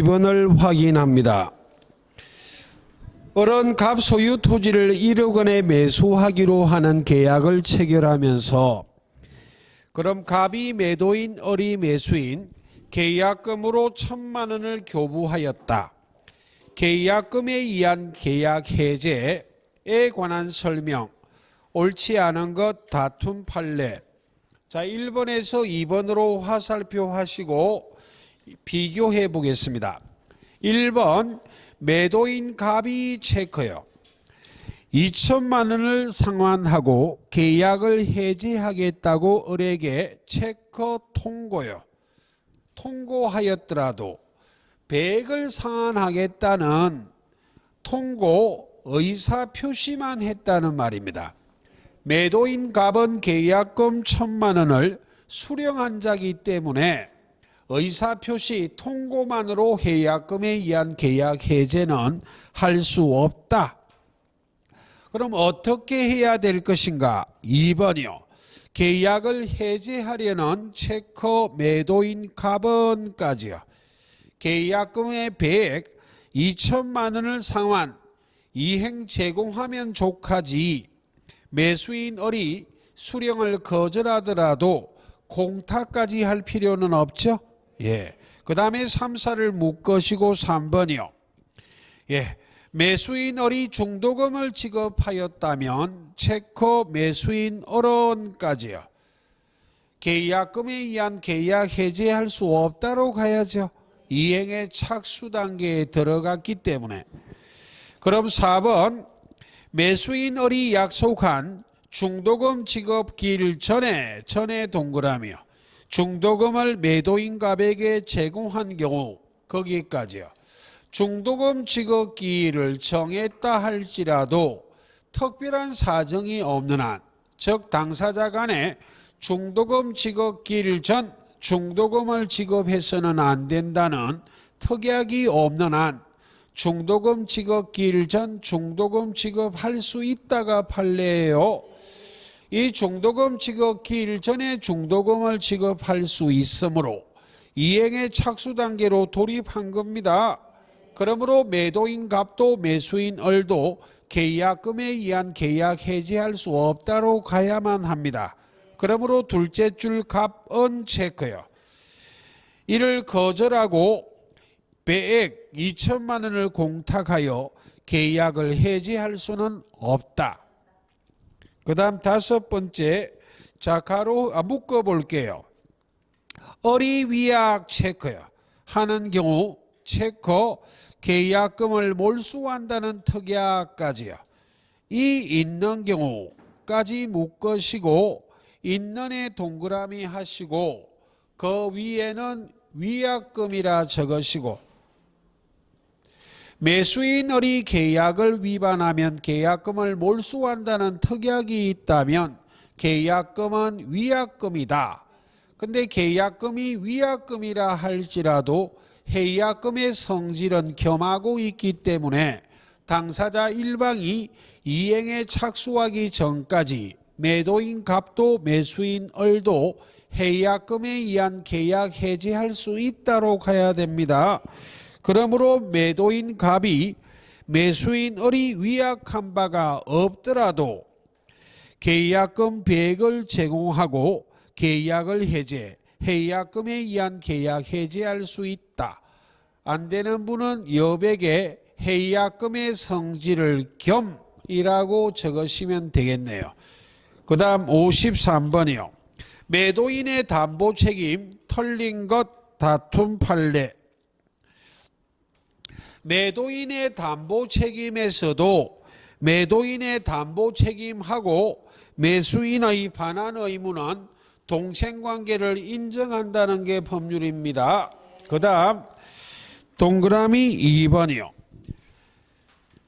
2번을 확인합니다. 을은 갑 소유 토지를 1억 원에 매수하기로 하는 계약을 체결하면서 그럼 갑이 매도인, 을이 매수인, 계약금으로 1,000만 원을 교부하였다. 계약금에 의한 계약 해제에 관한 설명, 옳지 않은 것 다툼 판례. 자, 1번에서 2번으로 화살표 하시고 비교해 보겠습니다. 1번 매도인 갑이 체크요. 2천만 원을 상환하고 계약을 해지하겠다고 을에게 체크 통고요. 통고하였더라도 100을 상환하겠다는 통고 의사 표시만 했다는 말입니다. 매도인 갑은 계약금 1,000만 원을 수령한 자이기 때문에 의사표시 통고만으로 계약금에 의한 계약 해제는 할 수 없다. 그럼 어떻게 해야 될 것인가? 2번이요. 계약을 해제하려는 체크 매도인 갑은까지요. 계약금의 100, 2천만 원을 상환, 이행 제공하면 족하지. 매수인 을이 수령을 거절하더라도 공탁까지 할 필요는 없죠. 예. 그 다음에 3, 4를 묶으시고 3번이요. 예. 매수인 을이 중도금을 지급하였다면 체크 매수인 을은까지요. 계약금에 의한 계약 해제할 수 없다로 가야죠. 이행의 착수 단계에 들어갔기 때문에. 그럼 4번 매수인 을이 약속한 중도금 지급 기일 전에 동그라미요. 중도금을 매도인 갑에게 제공한 경우 거기까지요. 중도금 지급 기일을 정했다 할지라도 특별한 사정이 없는 한, 즉 당사자 간에 중도금 지급 기일 전 중도금을 지급해서는 안 된다는 특약이 없는 한 중도금 지급 기일 전 중도금 지급할 수 있다가 판례예요. 이 중도금 지급 기일 전에 중도금을 지급할 수 있으므로 이행의 착수 단계로 돌입한 겁니다. 그러므로 매도인 갑도 매수인 을도 계약금에 의한 계약 해지할 수 없다로 가야만 합니다. 그러므로 둘째 줄 갑은 체크요. 이를 거절하고 배액 2천만 원을 공탁하여 계약을 해지할 수는 없다. 그 다음 5번째, 자, 묶어 볼게요. 을이 위약 체크요. 하는 경우 체크 계약금을 몰수한다는 특약까지요. 이 있는 경우까지 묶으시고 있는에 동그라미 하시고 그 위에는 위약금이라 적으시고 매수인 을이 계약을 위반하면 계약금을 몰수한다는 특약이 있다면 계약금은 위약금이다. 근데 계약금이 위약금이라 할지라도 해약금의 성질은 겸하고 있기 때문에 당사자 일방이 이행에 착수하기 전까지 매도인 갑도 매수인 을도 해약금에 의한 계약 해지할 수 있다로 가야 됩니다. 그러므로 매도인 갑이 매수인 을이 위약한 바가 없더라도 계약금 100을 제공하고 계약을 해제, 해약금에 의한 계약 해제할 수 있다. 안 되는 분은 여백에 해약금의 성질을 겸이라고 적으시면 되겠네요. 그 다음 53번이요. 매도인의 담보 책임, 털린 것 다툼 판례. 매도인의 담보 책임에서도 매도인의 담보 책임하고 매수인의 반환 의무는 동생관계를 인정한다는 게 법률입니다. 그 다음 동그라미 2번이요.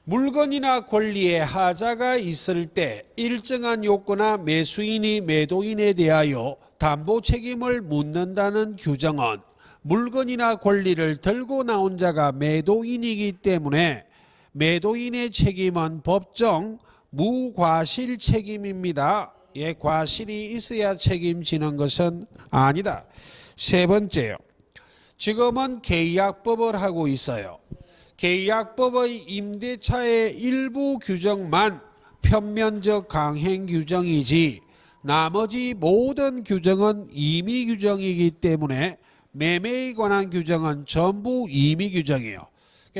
물건이나 권리에 하자가 있을 때 일정한 요건나 매수인이 매도인에 대하여 담보 책임을 묻는다는 규정은 물건이나 권리를 들고 나온 자가 매도인이기 때문에 매도인의 책임은 법정 무과실 책임입니다. 예, 과실이 있어야 책임지는 것은 아니다. 세 번째요. 지금은 계약법을 하고 있어요. 계약법의 임대차의 일부 규정만 편면적 강행 규정이지 나머지 모든 규정은 임의 규정이기 때문에 매매에 관한 규정은 전부 임의 규정이에요.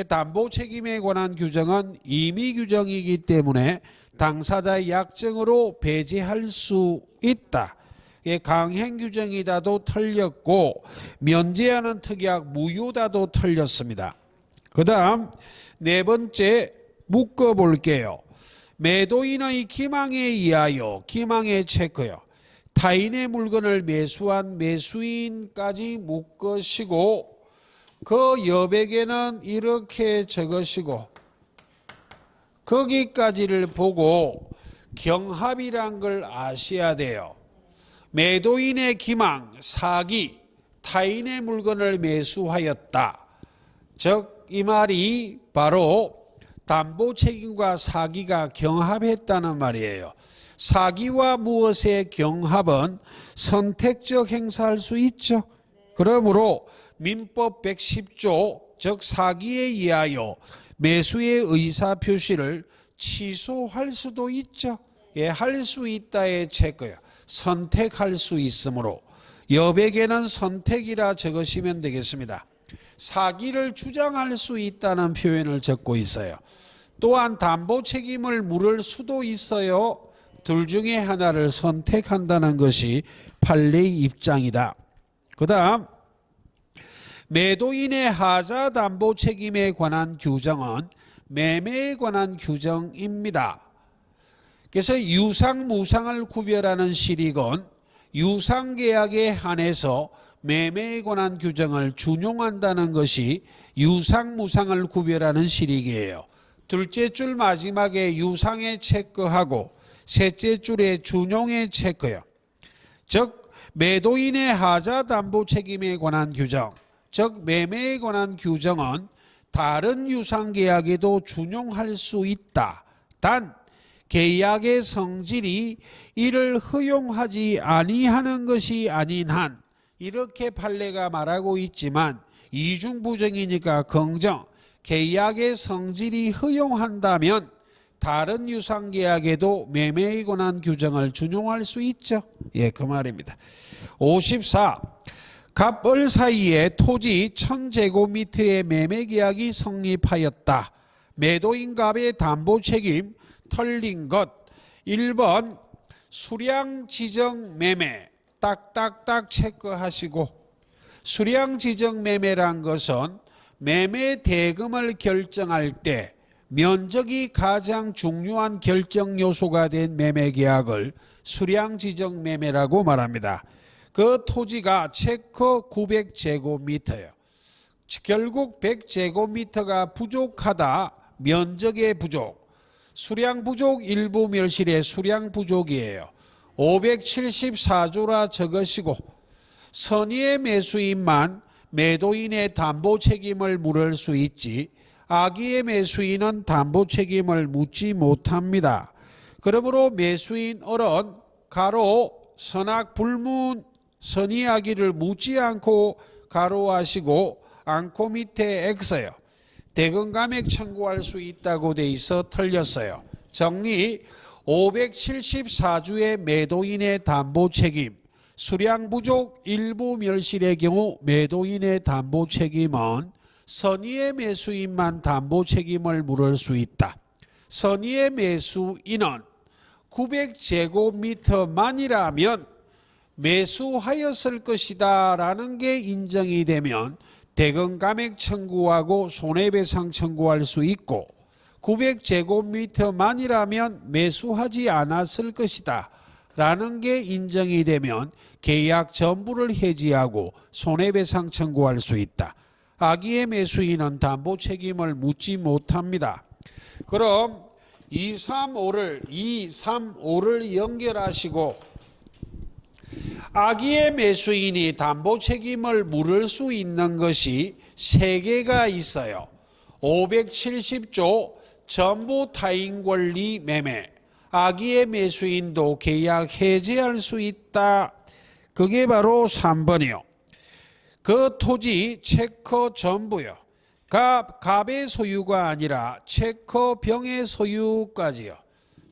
담보 책임에 관한 규정은 임의 규정이기 때문에 당사자의 약정으로 배제할 수 있다. 강행 규정이다도 틀렸고 면제하는 특약 무효다도 틀렸습니다. 그 다음 네 번째 묶어볼게요. 매도인의 기망에 의하여 기망의 체크요. 타인의 물건을 매수한 매수인까지 묶으시고 그 여백에는 이렇게 적으시고 거기까지를 보고 경합이란 걸 아셔야 돼요. 매도인의 기망, 사기, 타인의 물건을 매수하였다. 즉 이 말이 바로 담보 책임과 사기가 경합했다는 말이에요. 사기와 무엇의 경합은 선택적 행사할 수 있죠. 그러므로 민법 110조 즉 사기에 의하여 매수의 의사표시를 취소할 수도 있죠. 할 수 있다의 체크요. 선택할 수 있으므로 여백에는 선택이라 적으시면 되겠습니다. 사기를 주장할 수 있다는 표현을 적고 있어요. 또한 담보 책임을 물을 수도 있어요. 둘 중에 하나를 선택한다는 것이 판례의 입장이다. 그 다음 매도인의 하자 담보 책임에 관한 규정은 매매에 관한 규정입니다. 그래서 유상 무상을 구별하는 실익은 유상계약에 한해서 매매에 관한 규정을 준용한다는 것이 유상무상을 구별하는 실익이에요. 둘째 줄 마지막에 유상에 체크하고 셋째 줄에 준용에 체크요. 즉 매도인의 하자 담보 책임에 관한 규정, 즉 매매에 관한 규정은 다른 유상계약에도 준용할 수 있다. 단 계약의 성질이 이를 허용하지 아니하는 것이 아닌 한 이렇게 판례가 말하고 있지만 이중부정이니까 긍정, 계약의 성질이 허용한다면 다른 유상계약에도 매매에 관한 규정을 준용할 수 있죠. 그 말입니다. 54. 갑을 사이에 토지 1000제곱미터의 매매계약이 성립하였다. 매도인 갑의 담보책임 털린 것. 1번 수량지정 매매 딱딱딱 체크하시고, 수량지정 매매란 것은 매매 대금을 결정할 때 면적이 가장 중요한 결정 요소가 된 매매계약을 수량지정 매매라고 말합니다. 그 토지가 체크 900제곱미터예요. 결국 100제곱미터가 부족하다. 면적의 부족. 수량 부족 일부 멸실의 수량 부족이에요. 574조라 적으시고 선의의 매수인만 매도인의 담보 책임을 물을 수 있지 악의의 매수인은 담보 책임을 묻지 못합니다. 그러므로 매수인 어른 가로 선악 불문 선의 악의를 묻지 않고 가로하시고 않고 밑에 X요. 대금 감액 청구할 수 있다고 돼 있어 틀렸어요. 정리 574주의 매도인의 담보 책임 수량 부족 일부 멸실의 경우 매도인의 담보 책임은 선의의 매수인만 담보 책임을 물을 수 있다. 선의의 매수인은 900제곱미터만이라면 매수하였을 것이다 라는 게 인정이 되면 대금 감액 청구하고 손해배상 청구할 수 있고 900제곱미터만이라면 매수하지 않았을 것이다 라는 게 인정이 되면 계약 전부를 해지하고 손해배상 청구할 수 있다. 악의의 매수인은 담보 책임을 묻지 못합니다. 그럼 2, 3, 5를 연결하시고 악의의 매수인이 담보 책임을 물을 수 있는 것이 3개가 있어요. 570조 전부 타인 권리 매매. 악의의 매수인도 계약 해지할 수 있다. 그게 바로 3번이요. 그 토지 체커 전부요. 갑의 소유가 아니라 체커 병의 소유까지요.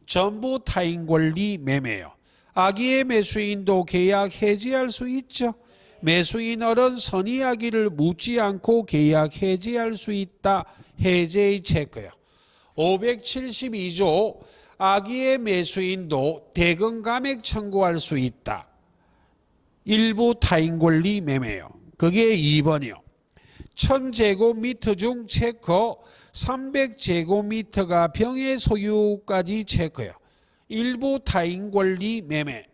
전부 타인 권리 매매요. 악의의 매수인도 계약 해지할 수 있죠. 매수인 어른 선의 악의를 묻지 않고 계약 해지할 수 있다. 해제의 체커요. 572조 악의의 매수인도 대금 감액 청구할 수 있다. 일부 타인 권리 매매요. 그게 2번이요. 1000제곱미터 중 체커 300제곱미터가 병의 소유까지 체커요. 일부 타인 권리 매매.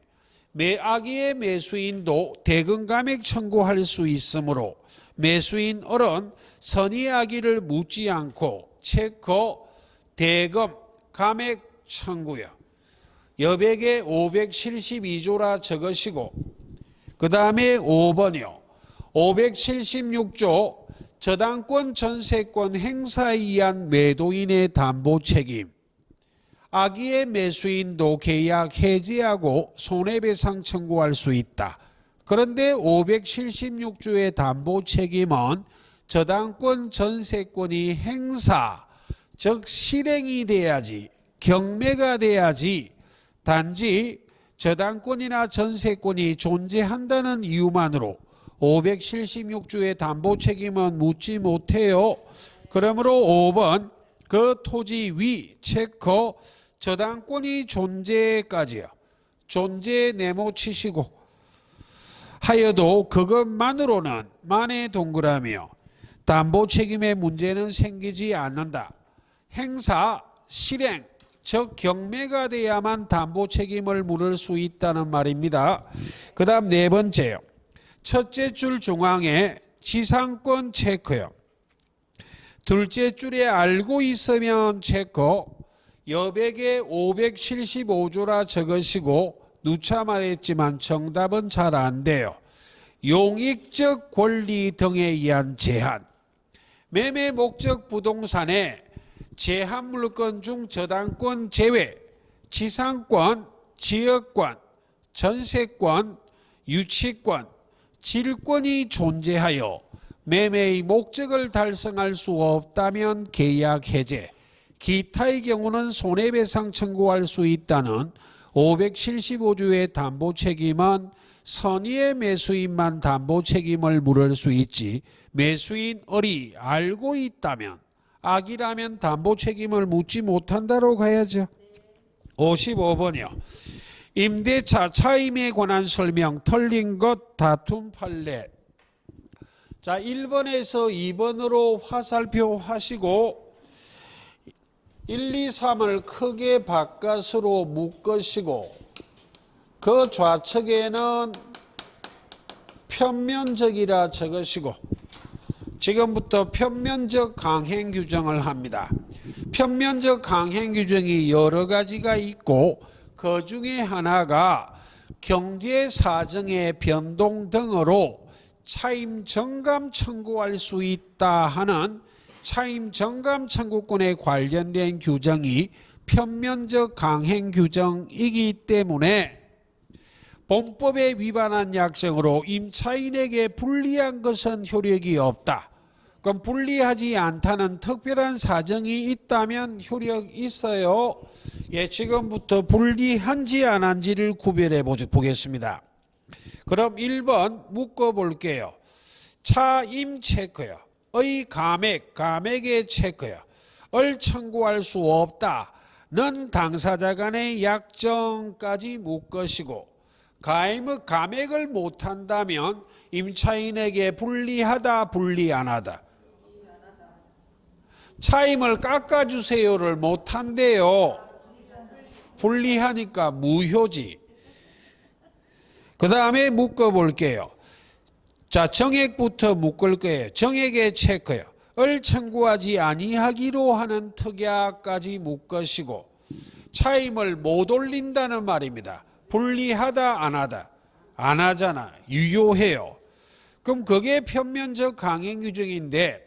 악의의 매수인도 대금 감액 청구할 수 있으므로 매수인 어른 선의 악의를 묻지 않고 체커 대금 감액 청구요. 여백에 572조라 적으시고 그 다음에 5번이요. 576조 저당권 전세권 행사에 의한 매도인의 담보 책임. 악의의 매수인도 계약 해지하고 손해배상 청구할 수 있다. 그런데 576조의 담보 책임은 저당권 전세권이 행사, 즉 실행이 돼야지, 경매가 돼야지, 단지 저당권이나 전세권이 존재한다는 이유만으로 576조의 담보 책임은 묻지 못해요. 그러므로 5번 그 토지 위 체커 저당권이 존재까지요. 존재 네모 치시고 하여도 그것만으로는 만의 동그라미요. 담보 책임의 문제는 생기지 않는다. 행사, 실행, 즉 경매가 돼야만 담보 책임을 물을 수 있다는 말입니다. 그 다음 네 번째요. 첫째 줄 중앙에 지상권 체크요. 둘째 줄에 알고 있으면 체크. 여백에 575조라 적으시고 누차 말했지만 정답은 잘 안 돼요. 용익적 권리 등에 의한 제한. 매매 목적 부동산의 제한 물건 중 저당권 제외, 지상권, 지역권, 전세권, 유치권, 질권이 존재하여 매매의 목적을 달성할 수 없다면 계약 해제, 기타의 경우는 손해배상 청구할 수 있다는 575조의 담보 책임은 선의의 매수인만 담보 책임을 물을 수 있지 매수인 을이 알고 있다면 악이라면 담보 책임을 묻지 못한다로 가야죠. 55번이요. 임대차 차임에 관한 설명 틀린 것 다툼 판례. 자 1번에서 2번으로 화살표 하시고 1, 2, 3을 크게 바깥으로 묶으시고 그 좌측에는 편면적이라 적으시고 지금부터 편면적 강행 규정을 합니다. 편면적 강행 규정이 여러 가지가 있고 그 중에 하나가 경제 사정의 변동 등으로 차임 정감 청구할 수 있다 하는 차임 정감 청구권에 관련된 규정이 편면적 강행 규정이기 때문에 본법에 위반한 약정으로 임차인에게 불리한 것은 효력이 없다. 그럼 불리하지 않다는 특별한 사정이 있다면 효력 있어요. 예, 지금부터 불리한지 안 한지를 구별해 보겠습니다. 그럼 1번 묶어볼게요. 차임 체크요. 의 감액의 체크요. 을 청구할 수 없다. 는 당사자 간의 약정까지 묶으시고 감액을 못한다면 임차인에게 불리하다 불리 안하다. 차임을 깎아주세요를 못한대요. 불리하니까 무효지. 그 다음에 묶어볼게요. 자 정액부터 묶을 거예요. 정액의 체크요. 을 청구하지 아니하기로 하는 특약까지 묶으시고 차임을 못 올린다는 말입니다. 불리하다 안하다. 안 하잖아. 유효해요. 그럼 그게 편면적 강행 규정인데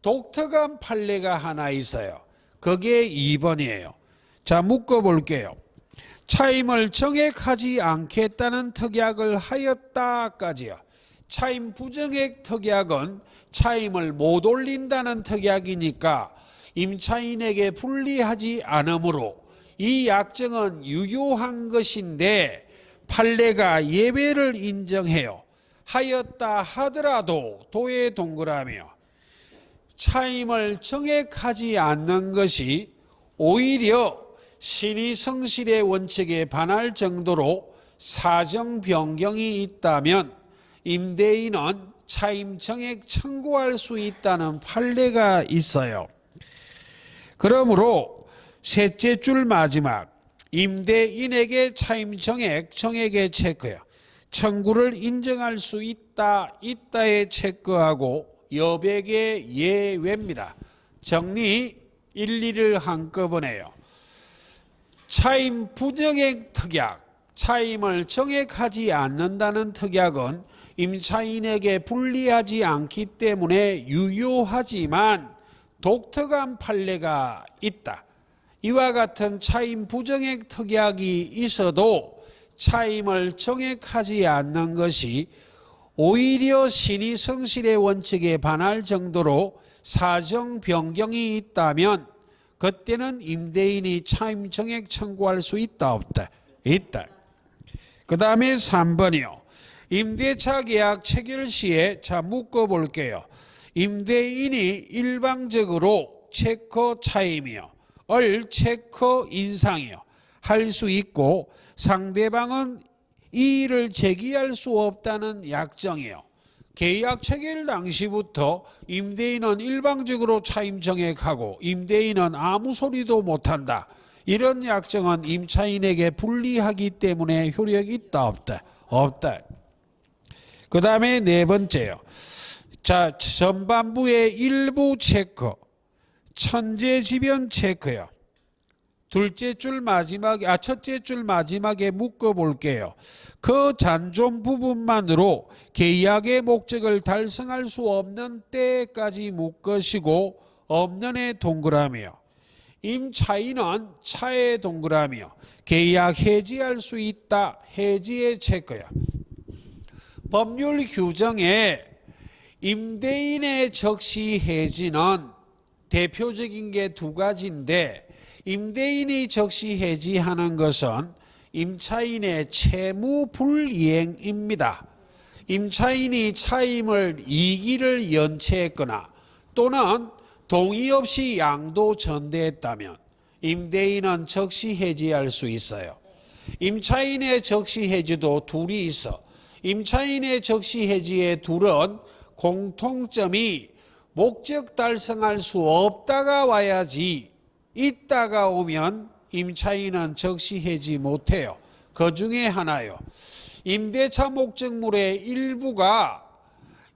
독특한 판례가 하나 있어요. 그게 2번이에요. 자 묶어볼게요. 차임을 정액하지 않겠다는 특약을 하였다까지요. 차임 부정액 특약은 차임을 못 올린다는 특약이니까 임차인에게 불리하지 않으므로 이 약정은 유효한 것인데 판례가 예외를 인정해요. 하였다 하더라도 도에 동그라며 차임을 정액하지 않는 것이 오히려 신의성실의 원칙에 반할 정도로 사정 변경이 있다면 임대인은 차임 정액 청구할 수 있다는 판례가 있어요. 그러므로 셋째 줄 마지막 임대인에게 차임 정액의 체크요. 청구를 인정할 수 있다의 체크하고 여백의 예외입니다. 정리 1, 2를 한꺼번에요. 차임 부정액 특약, 차임을 정액하지 않는다는 특약은 임차인에게 불리하지 않기 때문에 유효하지만 독특한 판례가 있다. 이와 같은 차임 부정액 특약이 있어도 차임을 정액하지 않는 것이 오히려 신의성실의 원칙에 반할 정도로 사정 변경이 있다면 그때는 임대인이 차임 정액 청구할 수 있다 없다? 있다. 그 다음에 3번이요. 임대차 계약 체결 시에 묶어볼게요. 임대인이 일방적으로 체커 차임이요. 체커 인상이요. 할 수 있고 상대방은 이의를 제기할 수 없다는 약정이요. 계약 체결 당시부터 임대인은 일방적으로 차임 정액하고 임대인은 아무 소리도 못한다. 이런 약정은 임차인에게 불리하기 때문에 효력이 있다 없다? 없다. 그 다음에 네 번째요. 자, 전반부의 일부 체크, 천재지변 체크요. 첫째 줄 마지막에 묶어볼게요. 그 잔존 부분만으로 계약의 목적을 달성할 수 없는 때까지 묶으시고 없는에 동그라미요. 임차인은 차에 동그라미요. 계약 해지할 수 있다. 해지의 체크요. 법률 규정에 임대인의 적시 해지는 대표적인 게 두 가지인데 임대인이 적시 해지하는 것은 임차인의 채무 불이행입니다. 임차인이 차임을 2기를 연체했거나 또는 동의 없이 양도 전대했다면 임대인은 적시 해지할 수 있어요. 임차인의 적시 해지도 둘이 있어. 임차인의 적시 해지의 둘은 공통점이 목적 달성할 수 없다가 와야지 있다가 오면 임차인은 적시 해지 못해요. 그 중에 하나요. 임대차 목적물의 일부가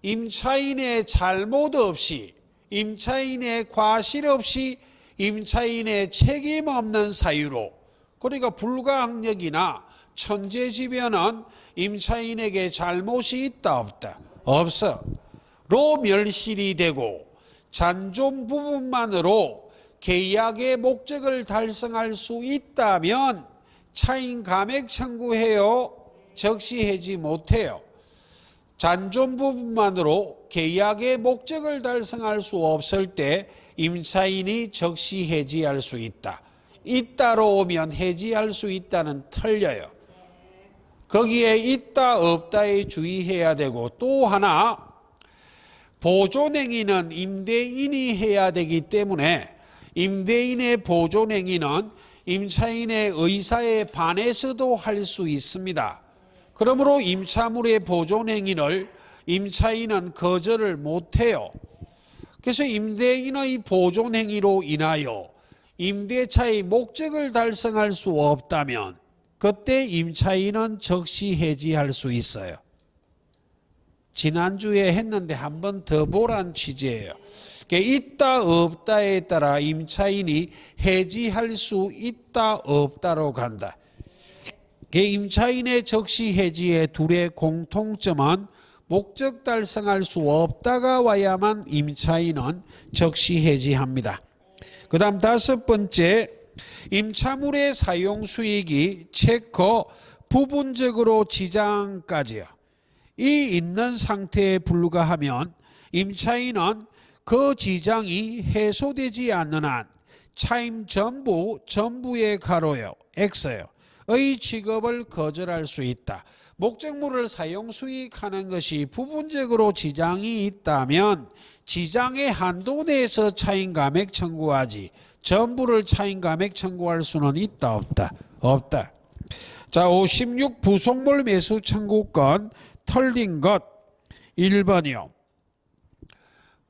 임차인의 잘못 없이 임차인의 과실 없이 임차인의 책임 없는 사유로 그러니까 불가항력이나 천재지변은 임차인에게 잘못이 있다 없다? 없어. 로 멸실이 되고 잔존 부분만으로 계약의 목적을 달성할 수 있다면 차임 감액 청구해요. 적시 해지 못해요. 잔존 부분만으로 계약의 목적을 달성할 수 없을 때 임차인이 적시 해지할 수 있다. 있다로 오면 해지할 수 있다는 틀려요. 거기에 있다 없다에 주의해야 되고 또 하나 보존행위는 임대인이 해야 되기 때문에 임대인의 보존행위는 임차인의 의사에 반해서도 할 수 있습니다. 그러므로 임차물의 보존행위를 임차인은 거절을 못해요. 그래서 임대인의 보존행위로 인하여 임대차의 목적을 달성할 수 없다면 그때 임차인은 적시 해지할 수 있어요. 지난주에 했는데 한 번 더 보란 취지예요. 있다 없다에 따라 임차인이 해지할 수 있다 없다로 간다. 임차인의 적시 해지의 둘의 공통점은 목적 달성할 수 없다가 와야만 임차인은 적시 해지합니다. 그 다음 다섯 번째, 임차물의 사용 수익이 체커 부분적으로 지장까지요. 있는 상태에 불과하면 임차인은 그 지장이 해소되지 않는 한 차임 전부의 가로요 X의 취급을 거절할 수 있다. 목적물을 사용 수익하는 것이 부분적으로 지장이 있다면 지장의 한도 내에서 차임 감액 청구하지 전부를 차임 감액 청구할 수는 있다 없다? 없다. 자, 56 부속물 매수 청구권 털린 것 1번이요.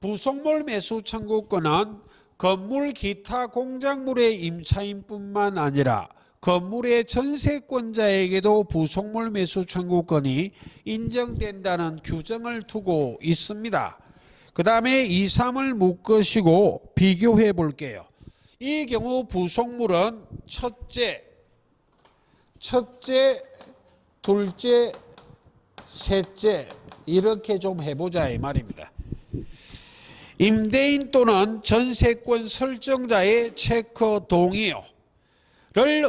부속물 매수 청구권은 건물 기타 공작물의 임차인뿐만 아니라 건물의 전세권자에게도 부속물 매수 청구권이 인정된다는 규정을 두고 있습니다. 그 다음에 2, 3을 묶으시고 비교해 볼게요. 이 경우 부속물은 첫째, 둘째, 셋째 이렇게 좀 해보자 이 말입니다. 임대인 또는 전세권 설정자의 체크 동의를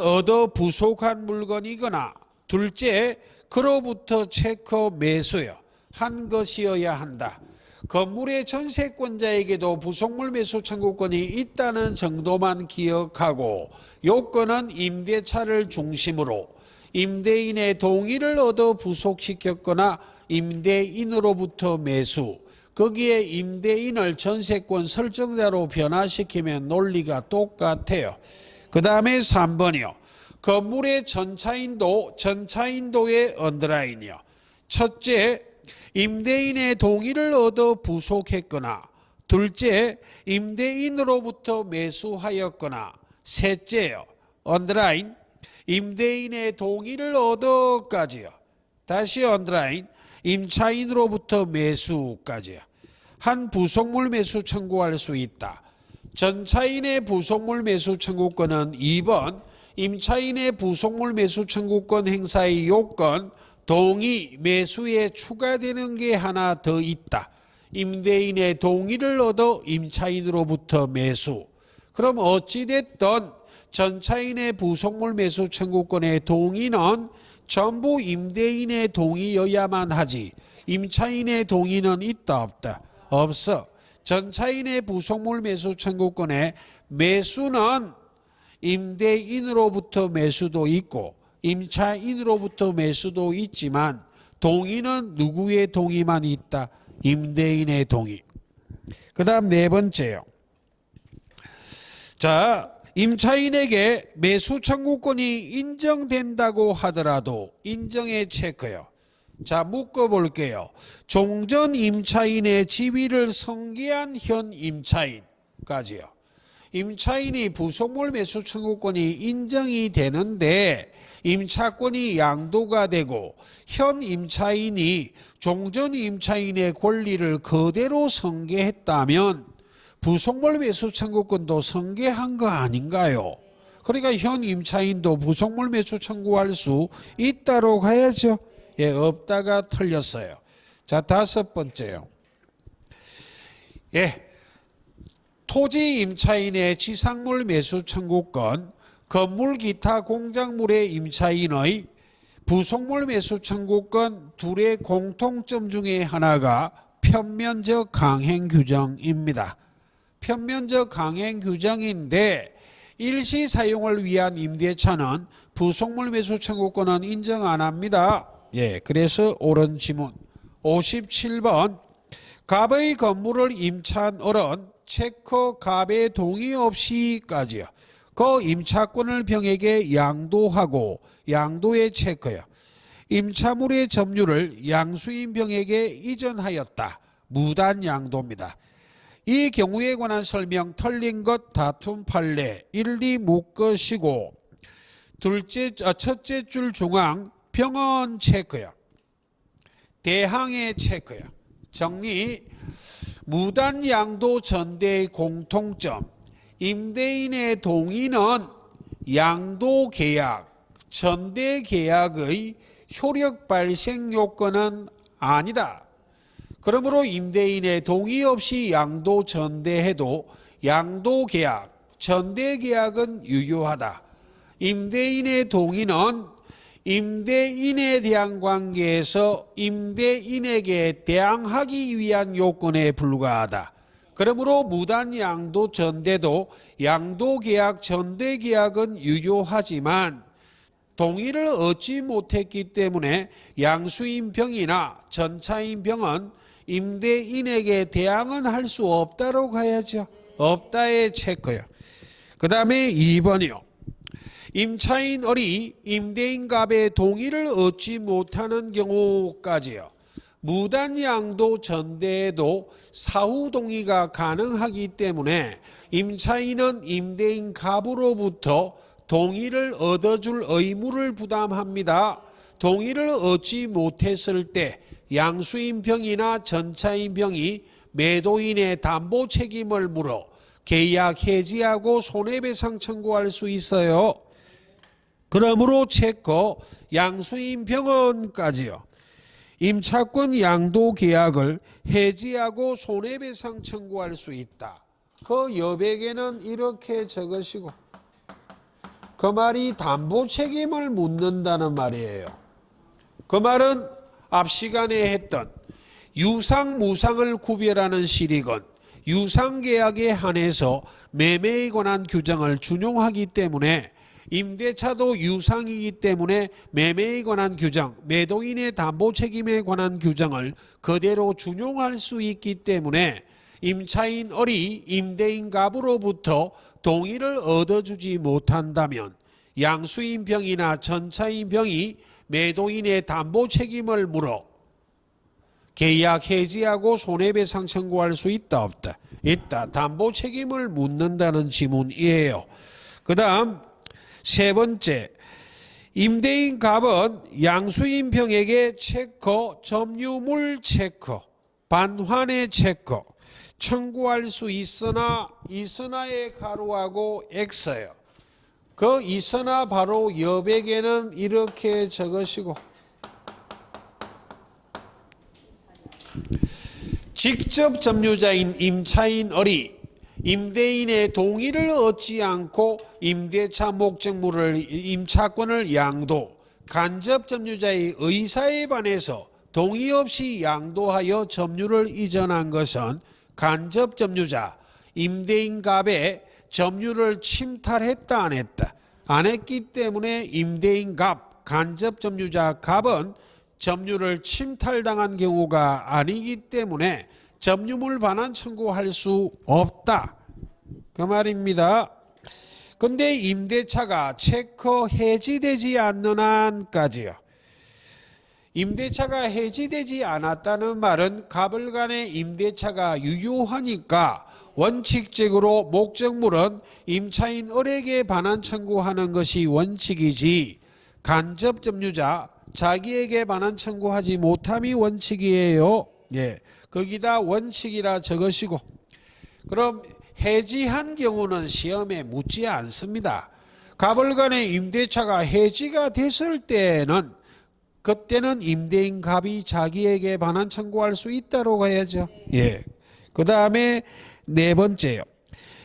얻어 부속한 물건이거나 둘째, 그로부터 체크 매수요 한 것이어야 한다. 건물의 전세권자에게도 부속물 매수 청구권이 있다는 정도만 기억하고 요건은 임대차를 중심으로 임대인의 동의를 얻어 부속시켰거나 임대인으로부터 매수, 거기에 임대인을 전세권 설정자로 변화시키면 논리가 똑같아요. 그 다음에 3번이요. 건물의 전차인도의 언더라인이요. 첫째, 임대인의 동의를 얻어 부속했거나 둘째, 임대인으로부터 매수하였거나 셋째요. 언더라인, 임대인의 동의를 얻어까지요. 다시 언더라인, 임차인으로부터 매수까지요. 한 부속물 매수 청구할 수 있다. 전차인의 부속물 매수 청구권은 2번, 임차인의 부속물 매수 청구권 행사의 요건, 동의, 매수에 추가되는 게 하나 더 있다. 임대인의 동의를 얻어 임차인으로부터 매수. 그럼 어찌됐든 전차인의 부속물 매수 청구권의 동의는 전부 임대인의 동의여야만 하지 임차인의 동의는 있다 없다? 없어. 전차인의 부속물 매수 청구권의 매수는 임대인으로부터 매수도 있고 임차인으로부터 매수도 있지만 동의는 누구의 동의만 있다? 임대인의 동의. 그 다음 네 번째요. 자, 임차인에게 매수 청구권이 인정된다고 하더라도 인정의 체크요. 자, 묶어볼게요. 종전 임차인의 지위를 성계한 현 임차인까지요. 임차인이 부속물 매수 청구권이 인정이 되는데 임차권이 양도가 되고 현 임차인이 종전 임차인의 권리를 그대로 성계했다면 부속물 매수 청구권도 성계한 거 아닌가요? 그러니까 현 임차인도 부속물 매수 청구할 수 있다고 가야죠. 예, 없다가 틀렸어요. 자, 다섯 번째요. 예, 토지 임차인의 지상물 매수 청구권, 건물 기타 공작물의 임차인의 부속물 매수 청구권 둘의 공통점 중에 하나가 편면적 강행 규정입니다. 편면적 강행 규정인데 일시 사용을 위한 임대차는 부속물 매수 청구권은 인정 안 합니다. 예, 그래서 옳은 지문 57번 갑의 건물을 임차한 어른 체크 갑의 동의 없이까지요. 그 임차권을 병에게 양도하고 양도의 체크요. 임차물의 점유를 양수인 병에게 이전하였다. 무단 양도입니다. 이 경우에 관한 설명 틀린 것 다툼 판례 1, 2 묶으시고 첫째 줄 중앙 병원 체크요. 대항의 체크요. 정리 무단 양도 전대의 공통점 임대인의 동의는 양도 계약, 전대 계약의 효력 발생 요건은 아니다. 그러므로 임대인의 동의 없이 양도 전대해도 양도 계약, 전대 계약은 유효하다. 임대인의 동의는 임대인에 대한 관계에서 임대인에게 대항하기 위한 요건에 불과하다. 그러므로 무단양도 전대도 양도계약 전대계약은 유효하지만 동의를 얻지 못했기 때문에 양수인병이나 전차인병은 임대인에게 대항은 할 수 없다고 가야죠. 없다의 체크요. 그 다음에 2번이요. 임차인을이 임대인갑의 동의를 얻지 못하는 경우까지요. 무단양도 전대에도 사후 동의가 가능하기 때문에 임차인은 임대인갑으로부터 동의를 얻어줄 의무를 부담합니다. 동의를 얻지 못했을 때 양수인병이나 전차인병이 매도인의 담보 책임을 물어 계약 해지하고 손해배상 청구할 수 있어요. 그러므로 체크 양수인병원까지요. 임차권 양도 계약을 해지하고 손해배상 청구할 수 있다. 그 여백에는 이렇게 적으시고 그 말이 담보 책임을 묻는다는 말이에요. 그 말은 앞 시간에 했던 유상 무상을 구별하는 실익은 유상계약에 한해서 매매에 관한 규정을 준용하기 때문에 임대차도 유상이기 때문에 매매에 관한 규정, 매도인의 담보 책임에 관한 규정을 그대로 준용할 수 있기 때문에 임차인을이 임대인갑으로부터 동의를 얻어주지 못한다면 양수인병이나 전차인병이 매도인의 담보 책임을 물어 계약 해지하고 손해배상 청구할 수 있다 없다? 있다. 담보 책임을 묻는다는 지문이에요. 그 다음 세 번째, 임대인갑은 양수인병에게 체크, 점유물 체크, 반환의 체크 청구할 수 있으나의 가로하고 X예요. 그 있으나 바로 여백에는 이렇게 적으시고 직접 점유자인 임차인을이 임대인의 동의를 얻지 않고 임대차 목적물을 임차권을 양도, 간접 점유자의 의사에 반해서 동의 없이 양도하여 점유를 이전한 것은 간접 점유자, 임대인갑의 점유를 침탈했다 안 했다? 안 했기 때문에 임대인갑, 간접 점유자 갑은 점유를 침탈당한 경우가 아니기 때문에 점유물 반환 청구할 수 없다. 그 말입니다. 근데 임대차가 체크 해지되지 않는 한까지요. 임대차가 해지되지 않았다는 말은 갑을 간의 임대차가 유효하니까 원칙적으로 목적물은 임차인 을에게 반환 청구하는 것이 원칙이지 간접 점유자 자기에게 반환 청구하지 못함이 원칙이에요. 예, 거기다 원칙이라 적으시고 그럼 해지한 경우는 시험에 묻지 않습니다. 갑을 간의 임대차가 해지가 됐을 때는 그때는 임대인 갑이 자기에게 반환 청구할 수 있다고 해야죠. 예. 그 다음에 네 번째요.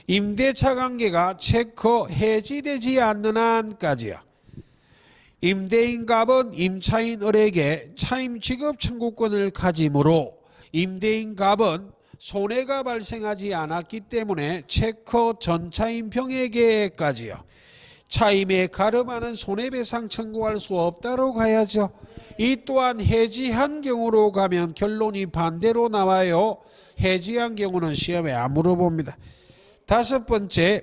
임대차 관계가 체크 해지되지 않는 한까지요. 임대인 갑은 임차인 을에게 차임 지급 청구권을 가지므로 임대인 갑은 손해가 발생하지 않았기 때문에 체크 전차인병에게까지요. 차임에 가름하는 손해배상 청구할 수 없다고 가야죠. 이 또한 해지한 경우로 가면 결론이 반대로 나와요. 해지한 경우는 시험에 안 물어봅니다. 다섯 번째,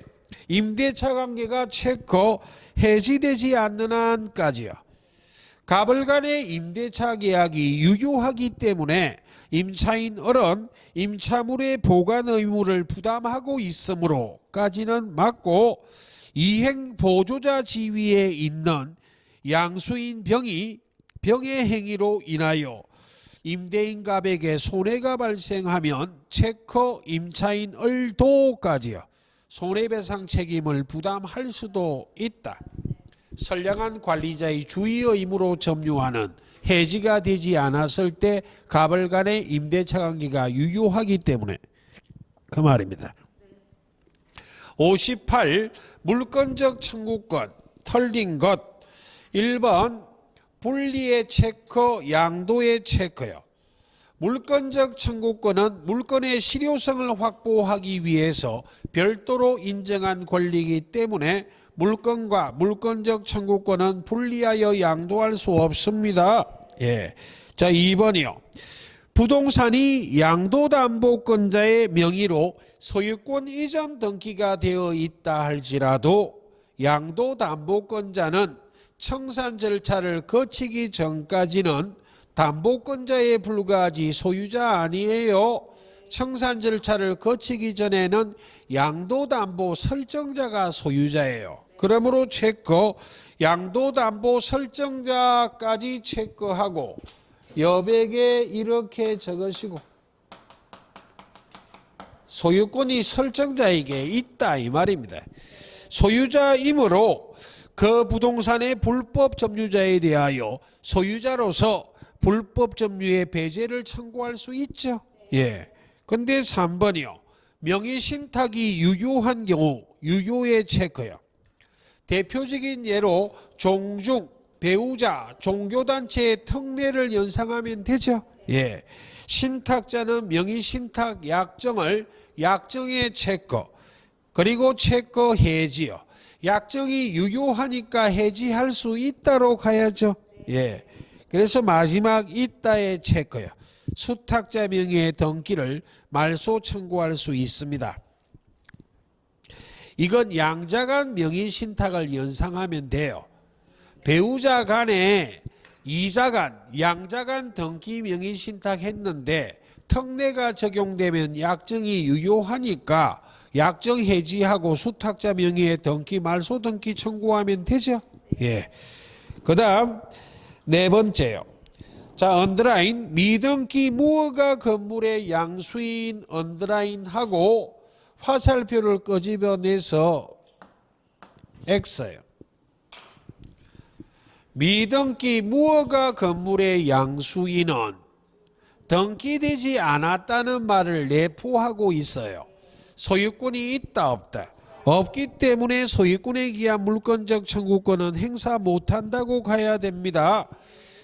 임대차 관계가 체크 해지되지 않는 한까지요. 갑을 간의 임대차 계약이 유효하기 때문에 임차인 을은 임차물의 보관 의무를 부담하고 있으므로까지는 맞고 이행 보조자 지위에 있는 양수인 병이 병의 행위로 인하여 임대인갑에게 손해가 발생하면 체크 임차인 을도까지요. 손해배상 책임을 부담할 수도 있다. 선량한 관리자의 주의 의무로 점유하는 해지가 되지 않았을 때 갑을 간의 임대차 관계가 유효하기 때문에 그 말입니다. 58. 물권적 청구권 털린 것 1번 분리의 체커, 양도의 체커요. 물권적 청구권은 물권의 실효성을 확보하기 위해서 별도로 인정한 권리이기 때문에 물권과 물권적 청구권은 분리하여 양도할 수 없습니다. 예. 자, 2번이요. 부동산이 양도담보권자의 명의로 소유권 이전 등기가 되어 있다 할지라도 양도담보권자는 청산 절차를 거치기 전까지는 담보권자에 불과하지 소유자 아니에요. 청산 절차를 거치기 전에는 양도담보 설정자가 소유자예요. 그러므로 체커, 양도담보 설정자까지 체커하고 여백에 이렇게 적으시고 소유권이 설정자에게 있다 이 말입니다. 소유자이므로 그 부동산의 불법 점유자에 대하여 소유자로서 불법 점유의 배제를 청구할 수 있죠. 예. 근데 3번이요. 명의신탁이 유효한 경우 유효의 체크요. 대표적인 예로 종중, 배우자, 종교단체의 특례를 연상하면 되죠. 예. 신탁자는 명의신탁 약정을 약정의 체커 그리고 체커 해지요. 약정이 유효하니까 해지할 수 있다로 가야죠. 예. 그래서 마지막 있다의 체커요. 수탁자 명의의 등기를 말소 청구할 수 있습니다. 이건 양자간 명의신탁을 연상하면 돼요. 배우자 간에 이자간, 양자간 등기 명의신탁 했는데 특례가 적용되면 약정이 유효하니까 약정 해지하고 수탁자 명의의 등기 말소 등기 청구하면 되죠. 예. 그 다음 4번째요. 자, 언더라인 미등기 무허가 건물의 양수인 언더라인하고 화살표를 끄집어내서 X요. 미등기 무허가 건물의 양수인은 등기되지 않았다는 말을 내포하고 있어요. 소유권이 있다 없다. 없기 때문에 소유권에 기한 물권적 청구권은 행사 못한다고 가야 됩니다.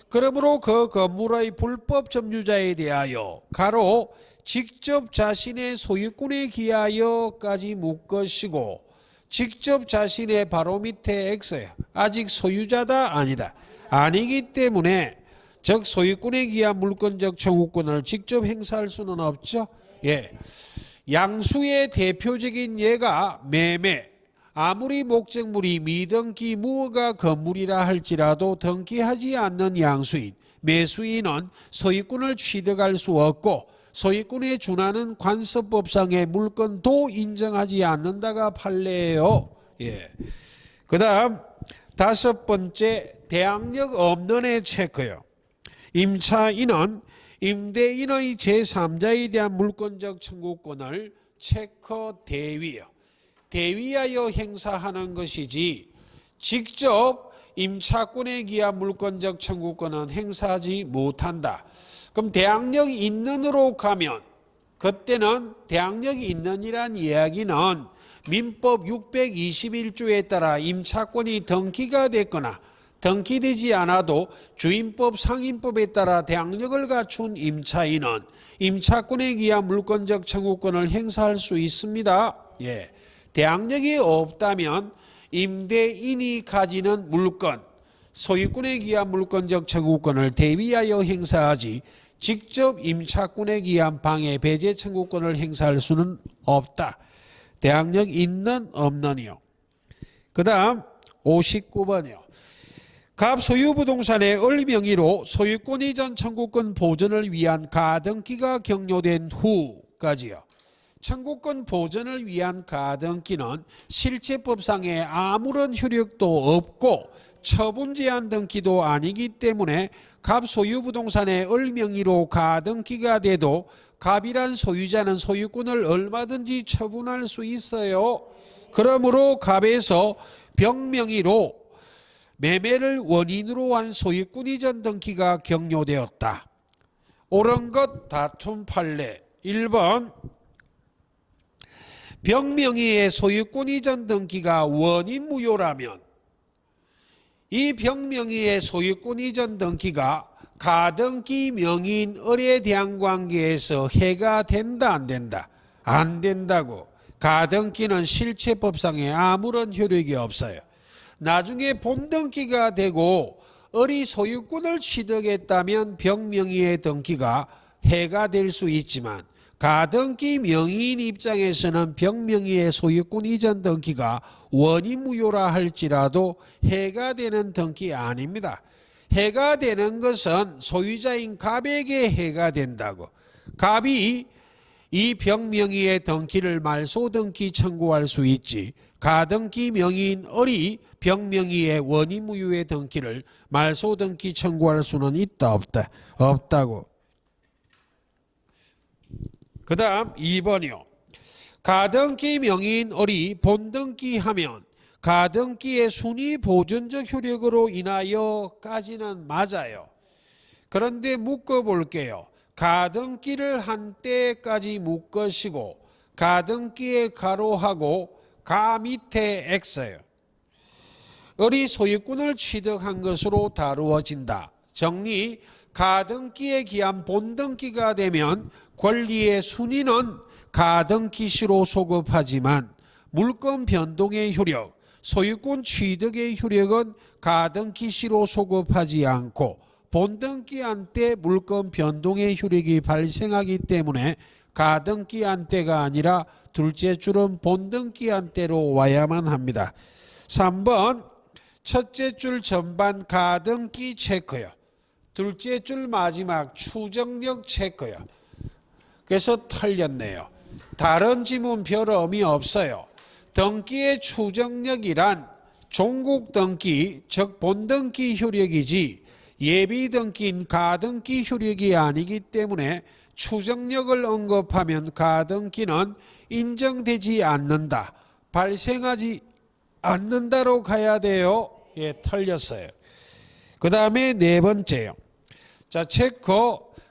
그러므로 그 건물의 불법 점유자에 대하여 가로 직접 자신의 소유권에 기하여까지 묶으시고 직접 자신의 바로 밑에 X예요. 아직 소유자다 아니다. 아니기 때문에 즉 소유권에 기한 물권적 청구권을 직접 행사할 수는 없죠. 예. 양수의 대표적인 예가 매매. 아무리 목적물이 미등기 무허가 건물이라 할지라도 등기하지 않는 양수인, 매수인은 소유권을 취득할 수 없고 소유권에 준하는 관습법상의 물권도 인정하지 않는다가 판례예요. 예. 그 다음 5번째 대항력 없는의 체크요. 임차인은 임대인의 제3자에 대한 물권적 청구권을 체커 대위요. 대위하여 행사하는 것이지 직접 임차권에 기한 물권적 청구권은 행사하지 못한다. 그럼 대항력이 있는으로 가면 그때는 대항력이 있는이란 이야기는 민법 621조에 따라 임차권이 등기가 됐거나 등기되지 않아도 주임법 상임법에 따라 대항력을 갖춘 임차인은 임차권에 기한 물권적 청구권을 행사할 수 있습니다. 예. 대항력이 없다면 임대인이 가지는 물권, 소유권에 기한 물권적 청구권을 대위하여 행사하지 직접 임차권에 기한 방해 배제 청구권을 행사할 수는 없다. 대항력 있는 없는이요. 그 다음 59번이요. 갑 소유부동산의 을명의로 소유권 이전 청구권 보전을 위한 가등기가 격려된 후까지요. 청구권 보전을 위한 가등기는 실체법상에 아무런 효력도 없고 처분 제한 등기도 아니기 때문에 갑 소유부동산의 을명의로 가등기가 돼도 갑이란 소유자는 소유권을 얼마든지 처분할 수 있어요. 그러므로 갑에서 병명의로 매매를 원인으로 한 소유권 이전 등기가 격려되었다. 옳은 것 다툼 판례 1번 병명의의 소유권 이전 등기가 원인 무효라면 이 병명의의 소유권 이전 등기가 가등기 명의인 을에 대한 관계에서 해가 된다 안 된다? 안 된다고. 가등기는 실체법상에 아무런 효력이 없어요. 나중에 본등기가 되고 을이 소유권을 취득했다면 병명의의 등기가 해가 될 수 있지만 가등기 명의인 입장에서는 병명의의 소유권 이전 등기가 원인무효라 할지라도 해가 되는 등기 아닙니다. 해가 되는 것은 소유자인 갑에게 해가 된다고. 갑이 이 병명의의 등기를 말소등기 청구할 수 있지, 가등기 명의인 을이 병명의의 원인무효의 등기를 말소등기 청구할 수는 있다 없다? 없다고. 그 다음 2번이요. 가등기 명의인 을이 본등기하면 가등기의 순위 보존적 효력으로 인하여까지는 맞아요. 그런데 묶어볼게요. 가등기를 한 때까지 묶으시고 가등기에 가로하고 가 밑에 X예요. 을이 소유권을 취득한 것으로 다루어진다. 정리. 가등기에 기한 본등기가 되면 권리의 순위는 가등기시로 소급하지만 물권 변동의 효력, 소유권 취득의 효력은 가등기시로 소급하지 않고 본등기한 때 물권 변동의 효력이 발생하기 때문에 가등기한 때가 아니라 둘째 줄은 본등기한 때로 와야만 합니다. 3번 첫째 줄 전반 가등기 체크요. 둘째 줄 마지막 추정력 체크요. 그래서 틀렸네요. 다른 지문 별 의미 없어요. 등기의 추정력이란 종국 등기, 즉 본등기 효력이지 예비 등기인 가등기 효력이 아니기 때문에 추정력을 언급하면 가등기는 인정되지 않는다, 발생하지 않는다로 가야 돼요. 예, 틀렸어요. 그 다음에 네 번째요. 자, 체크.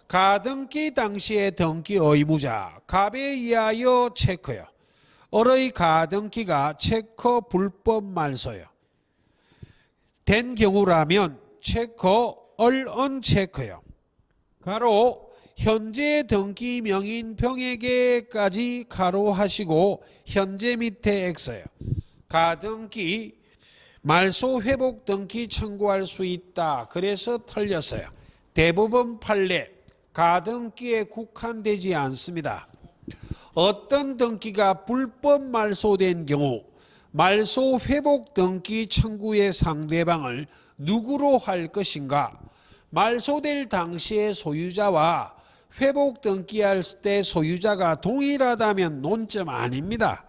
가등기 당시의 등기 의무자 갑에 의하여 체크요. 을의 가등기가 체크 불법 말소요. 된 경우라면 체크 을은 체크요. 가로 현재 등기 명인 병에게까지 가로하시고 현재 밑에 X예요. 가등기 말소 회복 등기 청구할 수 있다. 그래서 틀렸어요. 대부분 판례 가등기에 국한되지 않습니다. 어떤 등기가 불법 말소된 경우 말소 회복 등기 청구의 상대방을 누구로 할 것인가? 말소될 당시의 소유자와 회복 등기할 때 소유자가 동일하다면 논점 아닙니다.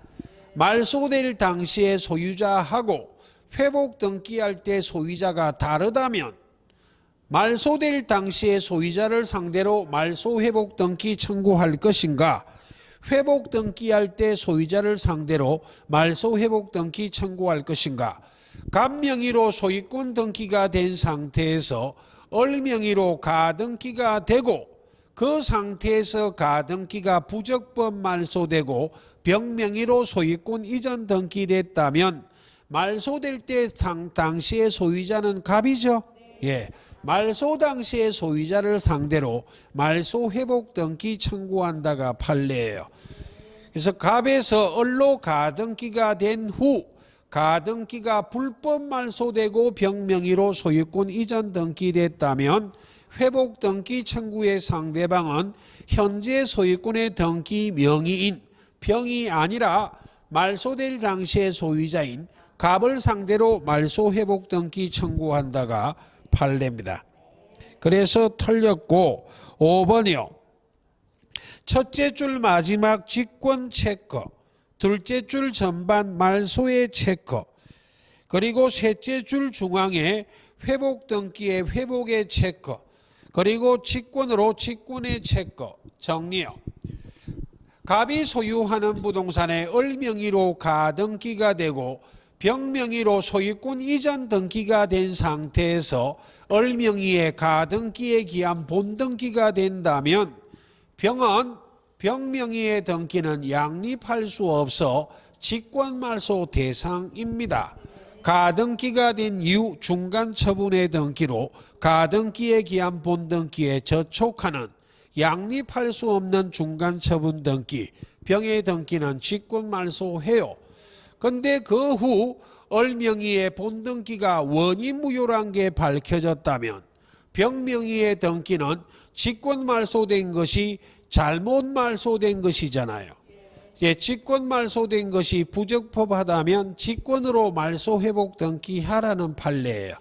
말소될 당시의 소유자하고 회복 등기할 때 소유자가 다르다면 말소될 당시의 소유자를 상대로 말소 회복 등기 청구할 것인가? 회복 등기할 때 소유자를 상대로 말소 회복 등기 청구할 것인가? 갑 명의로 소유권 등기가 된 상태에서 을 명의로 가등기가 되고 그 상태에서 가등기가 부적법 말소되고 병 명의로 소유권 이전 등기됐다면 말소될 때 당시의 소유자는 갑이죠. 예. 말소 당시의 소유자를 상대로 말소 회복 등기 청구한다가 판례예요. 그래서 갑에서 을로 가등기가 된 후 가등기가 불법 말소되고 병명의로 소유권 이전 등기됐다면 회복 등기 청구의 상대방은 현재 소유권의 등기 명의인 병이 아니라 말소될 당시의 소유자인 갑을 상대로 말소 회복 등기 청구한다가 판례입니다. 그래서 틀렸고 5번이요. 첫째 줄 마지막 직권 체크, 둘째 줄 전반 말소의 체크, 그리고 셋째 줄 중앙에 회복 등기의 회복의 체크, 그리고 직권으로 직권의 체크. 정리요. 갑이 소유하는 부동산의 을 명의로 가등기가 되고 병 명의로 소유권 이전 등기가 된 상태에서 을 명의의 가등기에 기한 본등기가 된다면 병은 병 명의의 등기는 양립할 수 없어 직권말소 대상입니다. 가등기가 된 이후 중간 처분의 등기로 가등기에 기한 본등기에 저촉하는 양립할 수 없는 중간 처분 등기, 병의 등기는 직권 말소해요. 근데 그 후 을명의의 본등기가 원인무효란 게 밝혀졌다면 병명의의 등기는 직권 말소된 것이 잘못 말소된 것이잖아요. 직권 말소된 것이 부적법하다면 직권으로 말소 회복 등기하라는 판례예요.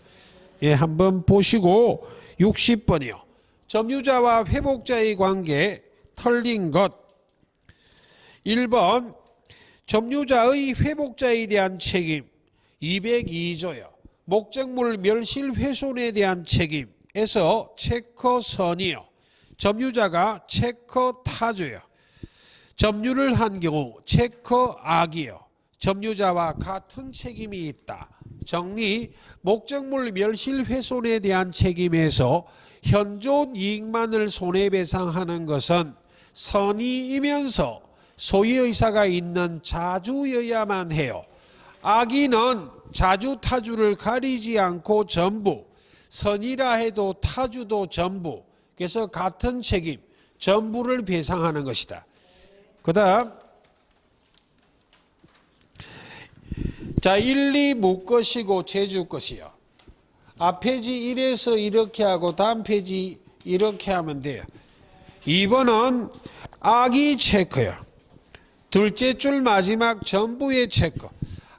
한번 보시고 60번이요. 점유자와 회복자의 관계 틀린 것. 1번 점유자의 회복자에 대한 책임 202조요. 목적물 멸실 훼손에 대한 책임에서 체커선이요. 점유자가 체커 타주요. 점유를 한 경우 체커 악이요. 점유자와 같은 책임이 있다. 정리. 목적물 멸실 훼손에 대한 책임에서 현존 이익만을 손해배상하는 것은 선의이면서 소유의사가 있는 자주여야만 해요. 악의는 자주 타주를 가리지 않고 전부, 선의라 해도 타주도 전부, 그래서 같은 책임, 전부를 배상하는 것이다. 그 다음 자 1, 2 묵것이고 제주 것이요. 앞 페이지 1에서 이렇게 하고 다음 페이지 이렇게 하면 돼요. 2번은 악의 체크요. 둘째 줄 마지막 전부의 체크.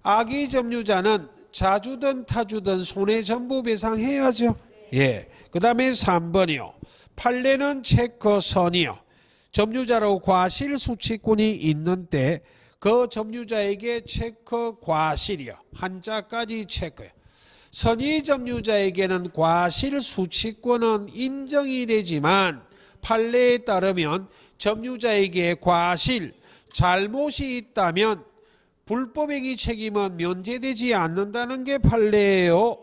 악의 점유자는 자주든 타주든 손해 전부 배상해야죠. 그 다음에 3번이요. 판례는 체크선이요. 점유자로 과실 수취권이 있는 때 그 점유자에게 체크 과실이요. 한자까지 체크요. 선의 점유자에게는 과실 수취권은 인정이 되지만 판례에 따르면 점유자에게 과실, 잘못이 있다면 불법행위 책임은 면제되지 않는다는 게 판례예요.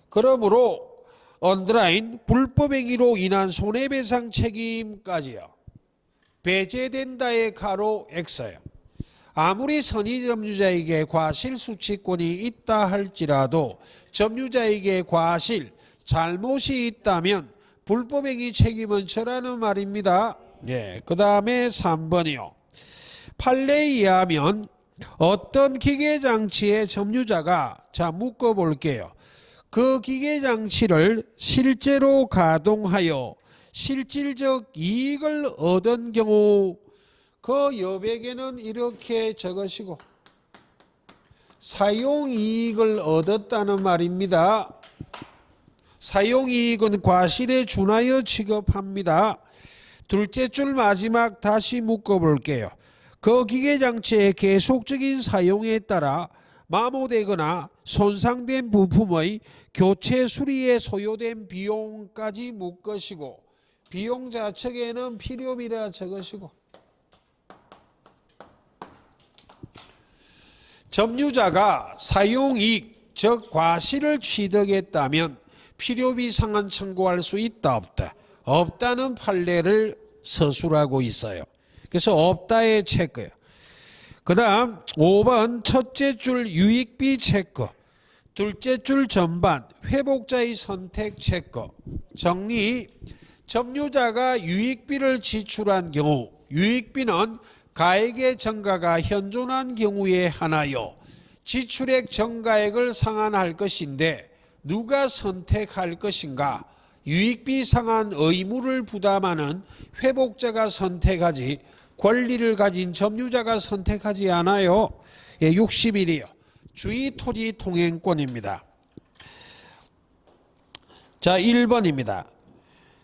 그러므로 언더라인 불법행위로 인한 손해배상 책임까지요. 배제된다의 가로 X요. 아무리 선의 점유자에게 과실 수취권이 있다 할지라도 점유자에게 과실, 잘못이 있다면 불법행위 책임은 저라는 말입니다. 그 다음에 3번이요. 판례에 의하면 어떤 기계장치의 점유자가 자 묶어볼게요. 그 기계장치를 실제로 가동하여 실질적 이익을 얻은 경우 그 여백에는 이렇게 적으시고 사용이익을 얻었다는 말입니다. 사용이익은 과실에 준하여 취급합니다. 둘째 줄 마지막 다시 묶어볼게요. 그 기계장치의 계속적인 사용에 따라 마모되거나 손상된 부품의 교체 수리에 소요된 비용까지 묶으시고 비용 좌측에는 필요비라 적으시고 점유자가 사용이익 즉 과실을 취득했다면 필요비 상환 청구할 수 있다 없다. 없다는 판례를 서술하고 있어요. 그래서 없다의 체크예요. 그 다음 5번 첫째 줄 유익비 체크, 둘째 줄 전반 회복자의 선택 체크. 정리. 점유자가 유익비를 지출한 경우 유익비는 가액의 증가가 현존한 경우에 하나요. 지출액 증가액을 상환할 것인데 누가 선택할 것인가? 유익비 상환 의무를 부담하는 회복자가 선택하지 권리를 가진 점유자가 선택하지 않아요. 60일이요. 주의 토지 통행권입니다. 자 1번입니다.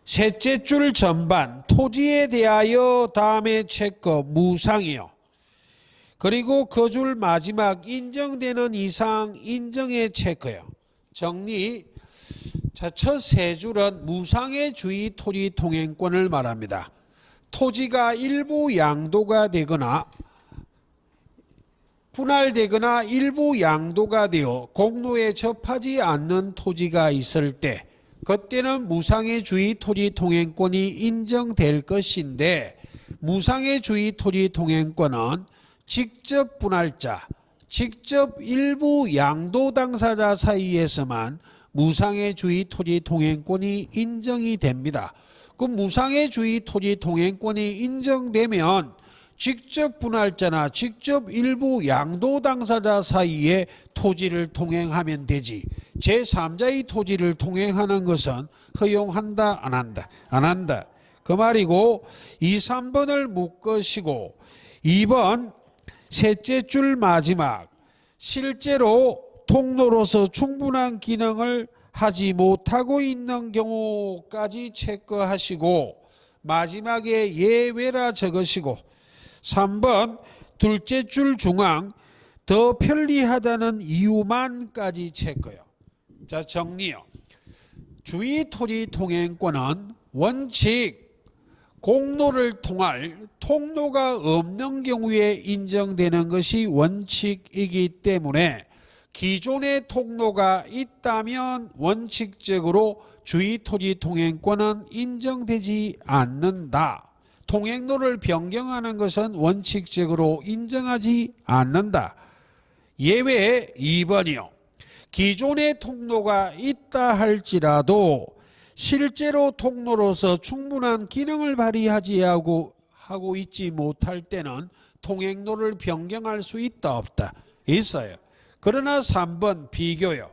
셋째 줄 전반 토지에 대하여 다음에 체크 무상이요. 그리고 그 줄 마지막 인정되는 이상 인정의 체크요. 정리. 자, 첫 세 줄은 무상의 주의 토지 통행권을 말합니다. 토지가 일부 양도가 되거나 분할되거나 일부 양도가 되어 공로에 접하지 않는 토지가 있을 때 그때는 무상의 주의 토지 통행권이 인정될 것인데 무상의 주의 토지 통행권은 직접 분할자, 직접 일부 양도 당사자 사이에서만 무상해주의 토지 통행권이 인정이 됩니다. 그 무상해주의 토지 통행권이 인정되면 직접 분할자나 직접 일부 양도 당사자 사이에 토지를 통행하면 되지, 제3자의 토지를 통행하는 것은 허용한다 안 한다? 안 한다. 그 말이고 2, 3번을 묶으시고 2번 셋째 줄 마지막 실제로 통로로서 충분한 기능을 하지 못하고 있는 경우까지 체크하시고 마지막에 예외라 적으시고 3번 둘째 줄 중앙 더 편리하다는 이유만까지 체크요. 자, 정리요. 주의 토지 통행권은 원칙 공로를 통할 통로가 없는 경우에 인정되는 것이 원칙이기 때문에 기존의 통로가 있다면 원칙적으로 주의 토지 통행권은 인정되지 않는다. 통행로를 변경하는 것은 원칙적으로 인정하지 않는다. 예외 2번이요. 기존의 통로가 있다 할지라도 실제로 통로로서 충분한 기능을 발휘하지 하고 있지 못할 때는 통행로를 변경할 수 있다 없다? 있어요. 그러나 3번 비교요.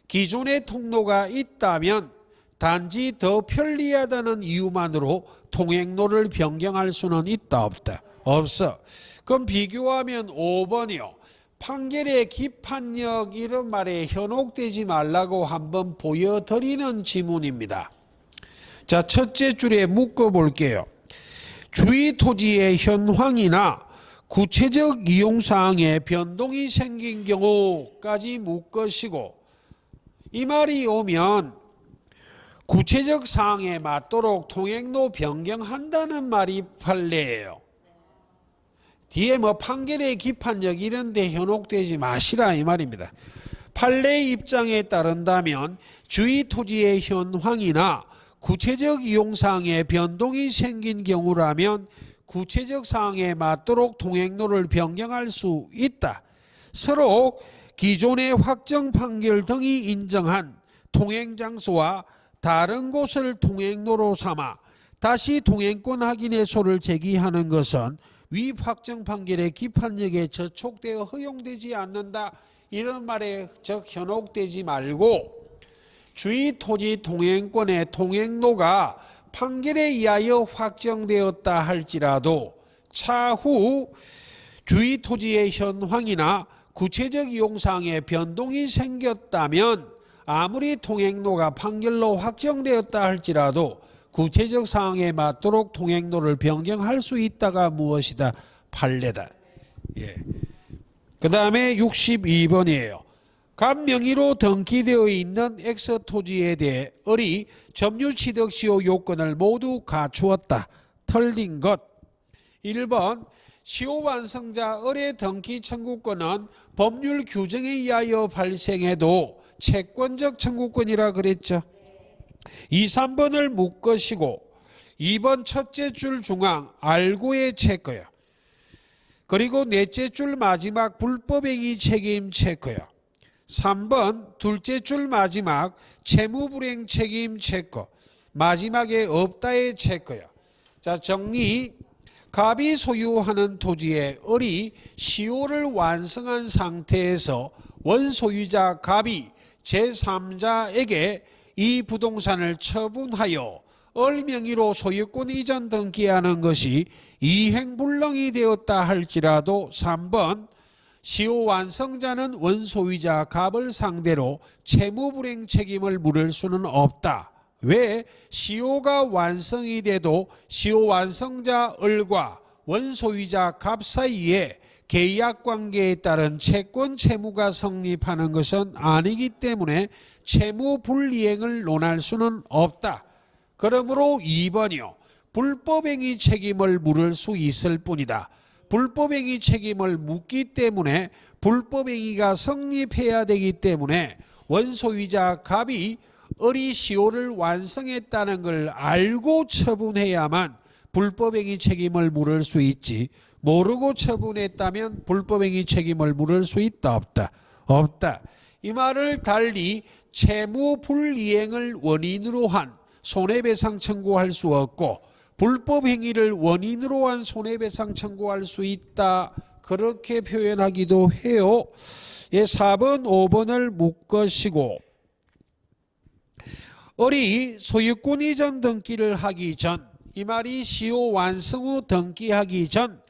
기존의 통로가 있다면 단지 더 편리하다는 이유만으로 통행로를 변경할 수는 있다 없다? 없어. 그럼 비교하면 5번이요. 판결의 기판력 이런 말에 현혹되지 말라고 한번 보여드리는 지문입니다. 자, 첫째 줄에 묶어볼게요. 주의 토지의 현황이나 구체적 이용사항에 변동이 생긴 경우까지 묶으시고 이 말이 오면 구체적 사항에 맞도록 통행로 변경한다는 말이 판례예요. 뒤에 뭐 판결의 기판력 이런 데 현혹되지 마시라 이 말입니다. 판례의 입장에 따른다면 주의 토지의 현황이나 구체적 이용사항에 변동이 생긴 경우라면 구체적 사항에 맞도록 통행로를 변경할 수 있다. 서로 기존의 확정 판결 등이 인정한 통행장소와 다른 곳을 통행로로 삼아 다시 통행권 확인의소를 제기하는 것은 위 확정 판결의 기판력에 저촉되어 허용되지 않는다. 이런 말에 즉 현혹되지 말고 주의 토지 통행권의 통행로가 판결에 의하여 확정되었다 할지라도 차후 주의 토지의 현황이나 구체적 이용사항에 변동이 생겼다면 아무리 통행로가 판결로 확정되었다 할지라도 구체적 사항에 맞도록 통행로를 변경할 수 있다가 무엇이다? 판례다. 예. 그 다음에 62번이에요. 각 명의로 등기되어 있는 X 토지에 대해 을이 점유취득 시효 요건을 모두 갖추었다. 틀린 것. 1번 시효 완성자 을의 등기 청구권은 법률 규정에 의하여 발생해도 채권적 청구권이라 그랬죠. 2, 3번을 묶으시고 2번 첫째 줄 중앙 알고의 체크요. 그리고 넷째 줄 마지막 불법행위 책임 체크요. 3번 둘째 줄 마지막 채무불이행 책임 체크. 마지막에 없다의 체크요. 자, 정리. 갑이 소유하는 토지에 을이 시효를 완성한 상태에서 원소유자 갑이 제3자에게 이 부동산을 처분하여 을 명의로 소유권 이전 등기하는 것이 이행불능이 되었다 할지라도 3번 시효 완성자는 원소유자 갑을 상대로 채무불이행 책임을 물을 수는 없다. 왜? 시효가 완성이 돼도 시효 완성자 을과 원소유자 갑 사이에 계약관계에 따른 채권 채무가 성립하는 것은 아니기 때문에 채무불이행을 논할 수는 없다. 그러므로 2번이요. 불법행위 책임을 물을 수 있을 뿐이다. 불법행위 책임을 묻기 때문에 불법행위가 성립해야 되기 때문에 원소유자 갑이 을이 시효를 완성했다는 걸 알고 처분해야만 불법행위 책임을 물을 수 있지 모르고 처분했다면 불법행위 책임을 물을 수 있다 없다? 없다. 이 말을 달리 채무 불이행을 원인으로 한 손해배상 청구할 수 없고 불법행위를 원인으로 한 손해배상 청구할 수 있다. 그렇게 표현하기도 해요. 예, 4번, 5번을 묶으시고 어리 소유권 이전 등기를 하기 전, 이 말이 시효 완성 후 등기하기 전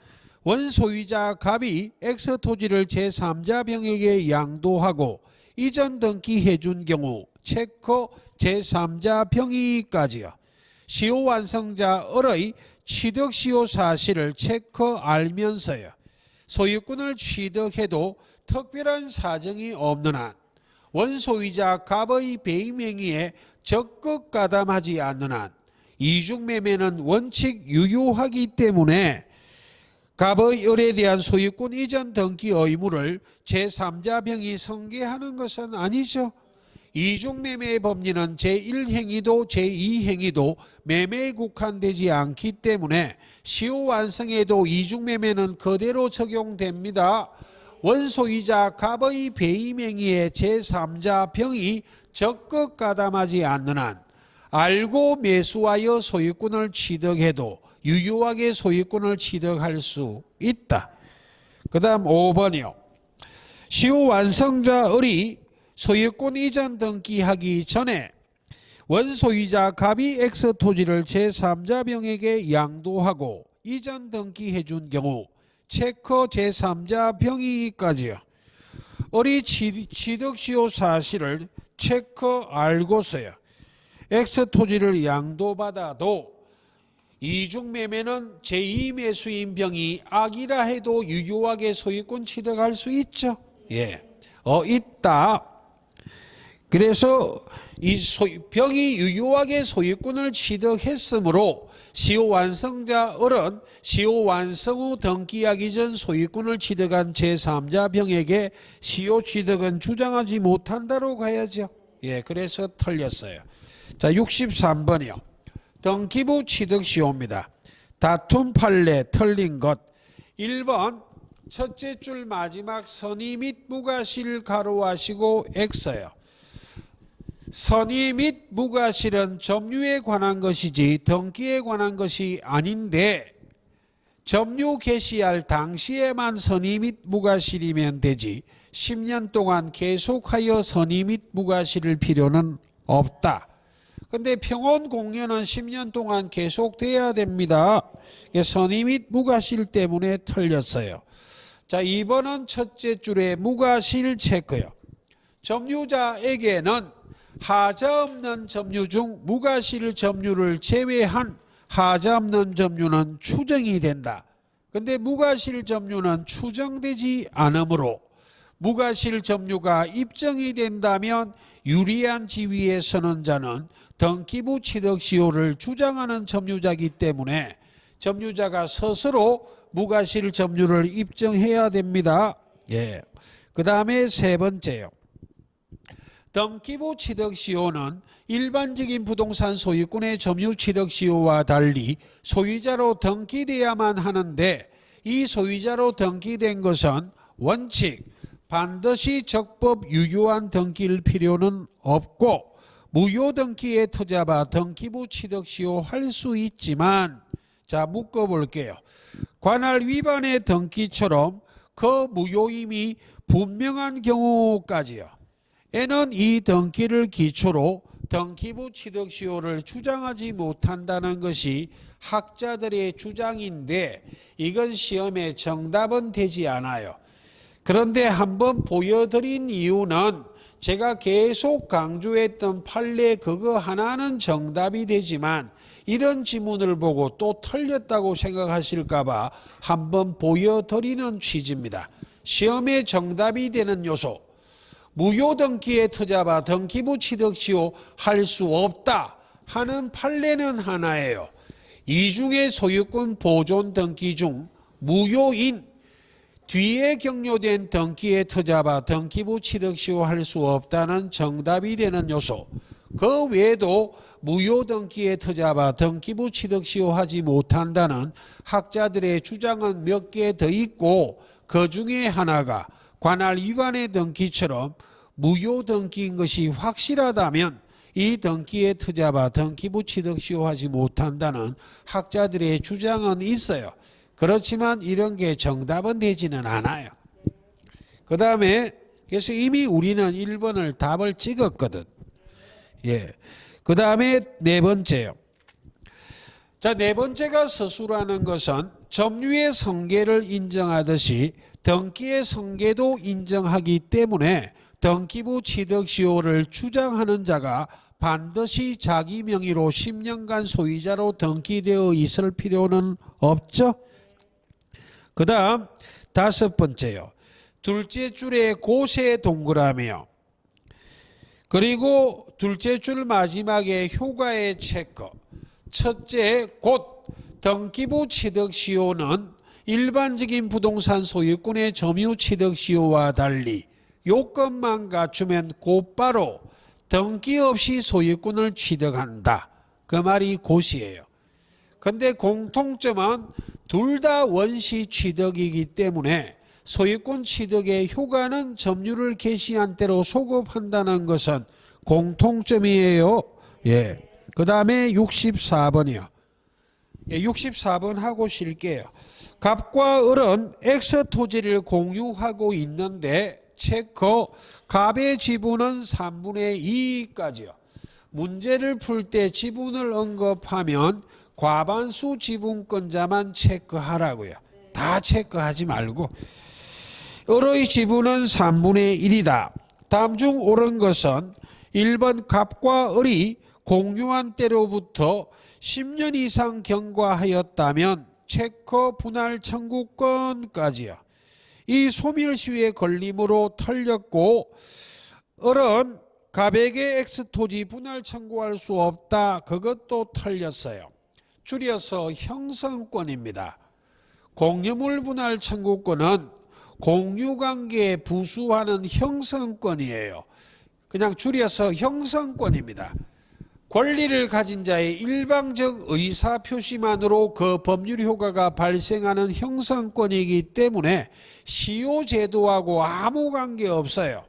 원소유자 갑이 X토지를 제3자 병에게 양도하고 이전 등기해 준 경우 체커 제3자 병이까지요. 시효 완성자 을의 취득 시효 사실을 체커 알면서요. 소유권을 취득해도 특별한 사정이 없는 한 원소유자 갑의 배임 행위에 적극 가담하지 않는 한 이중매매는 원칙 유효하기 때문에 갑의 을에 대한 소유권 이전 등기 의무를 제3자 병이 승계하는 것은 아니죠. 이중매매의 법리는 제1행위도 제2행위도 매매에 국한되지 않기 때문에 시효 완성에도 이중매매는 그대로 적용됩니다. 원소유자 갑의 배임행위에 제3자 병이 적극 가담하지 않는 한 알고 매수하여 소유권을 취득해도 유효하게 소유권을 취득할 수 있다. 그 다음 5번이요. 시효 완성자 을이 소유권 이전 등기하기 전에 원소유자 갑이 X토지를 제3자 병에게 양도하고 이전 등기해 준 경우 체커 제3자 병이까지요. 을이 취득시효 사실을 체커 알고서요. X토지를 양도받아도 이중매매는 제2매수인 병이 악이라 해도 유효하게 소유권 취득할 수 있죠. 예, 있다. 그래서 이 병이 유효하게 소유권을 취득했으므로 시효 완성자 을은 시효 완성 후 등기하기 전 소유권을 취득한 제3자 병에게 시효 취득은 주장하지 못한다로 가야죠. 예, 그래서 틀렸어요. 자, 63번이요. 등기부 취득 시효입니다. 다툼 판례 틀린 것. 1번 첫째 줄 마지막 선의 및 무과실 가로하시고 X요. 선의 및 무과실은 점유에 관한 것이지 등기에 관한 것이 아닌데 점유 개시할 당시에만 선의 및 무과실이면 되지 10년 동안 계속하여 선의 및 무과실일 필요는 없다. 근데 평온 공여는 10년 동안 계속돼야 됩니다. 선의 및 무과실 때문에 틀렸어요. 자, 2번은 첫째 줄에 무과실 체크요. 점유자에게는 하자 없는 점유 중 무과실 점유를 제외한 하자 없는 점유는 추정이 된다. 근데 무과실 점유는 추정되지 않으므로 무과실 점유가 입증이 된다면 유리한 지위에 서는 자는 등기부 취득 시효를 주장하는 점유자이기 때문에 점유자가 스스로 무과실 점유를 입증해야 됩니다. 예. 그 다음에 세 번째요. 등기부 취득 시효는 일반적인 부동산 소유권의 점유 취득 시효와 달리 소유자로 등기돼야만 하는데 이 소유자로 등기된 것은 원칙 반드시 적법 유효한 등기일 필요는 없고 무효 등기에 터잡아 등기부 취득 시효 할 수 있지만 자 묶어볼게요. 관할 위반의 등기처럼 그 무효임이 분명한 경우까지요. 에는 이 등기를 기초로 등기부 취득 시효를 주장하지 못한다는 것이 학자들의 주장인데 이건 시험에 정답은 되지 않아요. 그런데 한번 보여드린 이유는 제가 계속 강조했던 판례 그거 하나는 정답이 되지만 이런 지문을 보고 또 틀렸다고 생각하실까 봐 한번 보여드리는 취지입니다. 시험에 정답이 되는 요소 무효 등기에 터잡아 등기부 취득 시효 할 수 없다 하는 판례는 하나예요. 이중의 소유권 보존 등기 중 무효인 뒤에 격려된 등기에 터잡아 등기부 취득 시효 할 수 없다는 정답이 되는 요소 그 외에도 무효 등기에 터잡아 등기부 취득시효 하지 못한다는 학자들의 주장은 몇 개 더 있고 그 중에 하나가 관할 위반의 등기처럼 무효 등기인 것이 확실하다면 이 등기에 터잡아 등기부 취득시효 하지 못한다는 학자들의 주장은 있어요. 그렇지만 이런 게 정답은 되지는 않아요. 그 다음에 그래서 이미 우리는 1번을 답을 찍었거든. 예. 그 다음에 네 번째요. 자, 네 번째가 서술하는 것은 점유의 성계를 인정하듯이 등기의 성계도 인정하기 때문에 등기부 취득시효를 주장하는 자가 반드시 자기 명의로 10년간 소유자로 등기되어 있을 필요는 없죠. 그 다음 다섯 번째요. 둘째 줄에 고세 동그라미요. 그리고 둘째 줄 마지막에 효과의 체크. 첫째, 곧 등기부 취득시효는 일반적인 부동산 소유권의 점유 취득시효와 달리 요건만 갖추면 곧바로 등기 없이 소유권을 취득한다. 그 말이 고시예요. 근데 공통점은 둘 다 원시 취득이기 때문에 소유권 취득의 효과는 점유를 개시한 때로 소급한다는 것은 공통점이에요. 예. 그 다음에 64번이요. 예, 64번 하고 쉴게요. 갑과 을은 X 토지를 공유하고 있는데 체크 갑의 지분은 3분의 2까지요. 문제를 풀 때 지분을 언급하면 과반수 지분권자만 체크하라고요. 다 체크하지 말고. 을의 지분은 3분의 1이다. 다음 중 옳은 것은 1번 갑과 을이 공유한 때로부터 10년 이상 경과하였다면 체크 분할 청구권까지요. 이 소멸시효의 걸림으로 털렸고 을은 갑에게 X토지 분할 청구할 수 없다. 그것도 털렸어요. 줄여서 형성권입니다. 공유물 분할 청구권은 공유관계에 부수하는 형성권이에요. 그냥 줄여서 형성권입니다. 권리를 가진 자의 일방적 의사표시만으로 그 법률 효과가 발생하는 형성권이기 때문에 시효제도하고 아무 관계없어요.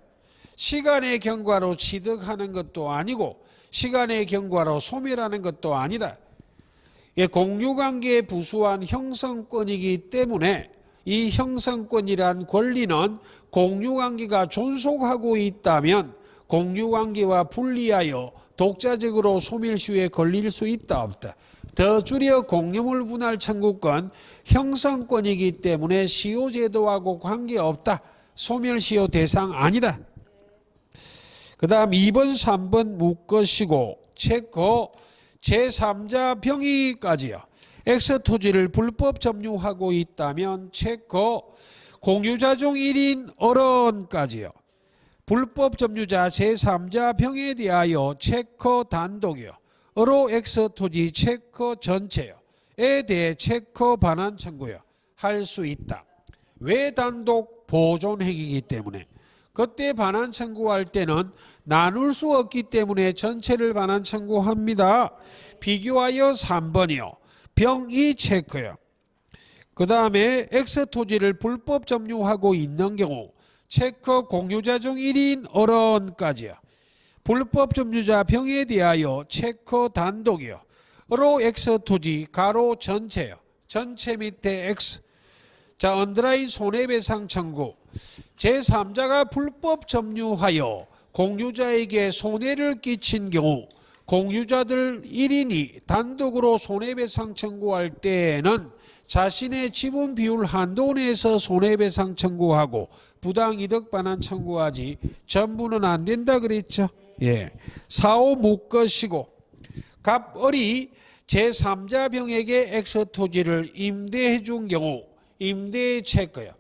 시간의 경과로 취득하는 것도 아니고 시간의 경과로 소멸하는 것도 아니다. 공유관계에 부수한 형성권이기 때문에 이 형성권이란 권리는 공유관계가 존속하고 있다면 공유관계와 분리하여 독자적으로 소멸시효에 걸릴 수 있다 없다. 더 줄여 공유물 분할 청구권 형성권이기 때문에 시효제도하고 관계없다. 소멸시효 대상 아니다. 그 다음 2번 3번 묶으시고 체크 제3자 병의까지요. X토지를 불법 점유하고 있다면 체크 공유자 중 1인 어른까지요. 불법 점유자 제3자 병에 대하여 체크 단독이요. 어로 X토지 체크 전체요. 에 대해 체크 반환 청구요. 할 수 있다. 왜 단독 보존행위이기 때문에. 그때 반환 청구할 때는 나눌 수 없기 때문에 전체를 반환 청구합니다. 비교하여 3번이요. 병이 체크요. 그 다음에 X토지를 불법 점유하고 있는 경우 체크 공유자 중 1인 어른까지요. 불법 점유자 병에 대하여 체크 단독이요. 어로 X토지 가로 전체요. 전체 밑에 X. 자, 언더라인 손해배상 청구. 제3자가 불법 점유하여 공유자에게 손해를 끼친 경우 공유자들 1인이 단독으로 손해배상 청구할 때에는 자신의 지분 비율 한도 내에서 손해배상 청구하고 부당이득 반환 청구하지 전부는 안 된다 그랬죠. 예. 4, 5 묶으시고 갑을이 제3자 병에게 X토지를 임대해 준 경우 임대의 체크요.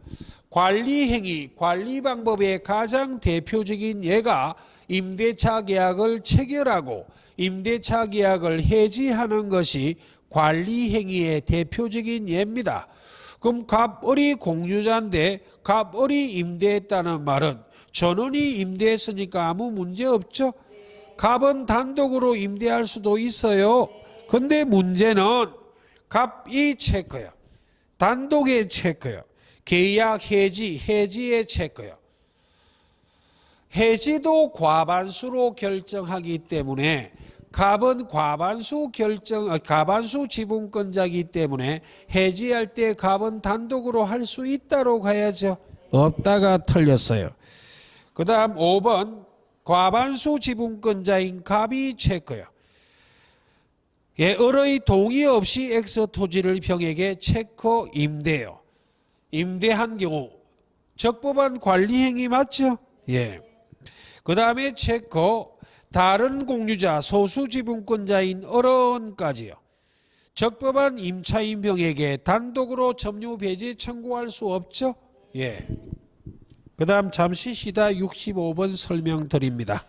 관리행위, 관리 방법의 가장 대표적인 예가 임대차 계약을 체결하고 임대차 계약을 해지하는 것이 관리행위의 대표적인 예입니다. 그럼 갑을이 공유자인데 갑을이 임대했다는 말은 전원이 임대했으니까 아무 문제 없죠. 갑은 단독으로 임대할 수도 있어요. 근데 문제는 갑이 체크요. 단독의 체크요. 계약 해지의 체크요. 해지도 과반수로 결정하기 때문에 갑은 과반수 지분권자이기 때문에 해지할 때 갑은 단독으로 할 수 있다로 가야죠. 없다가 틀렸어요. 그 다음 5번 과반수 지분권자인 갑이 체크요. 을의 동의 없이 X 토지를 병에게 체크 임대요. 임대한 경우 적법한 관리 행위 맞죠? 예. 그 다음에 체크 다른 공유자 소수 지분권자인 을은까지요. 적법한 임차인 병에게 단독으로 점유 배제 청구할 수 없죠? 예. 그 다음 잠시 쉬다 65번 설명드립니다.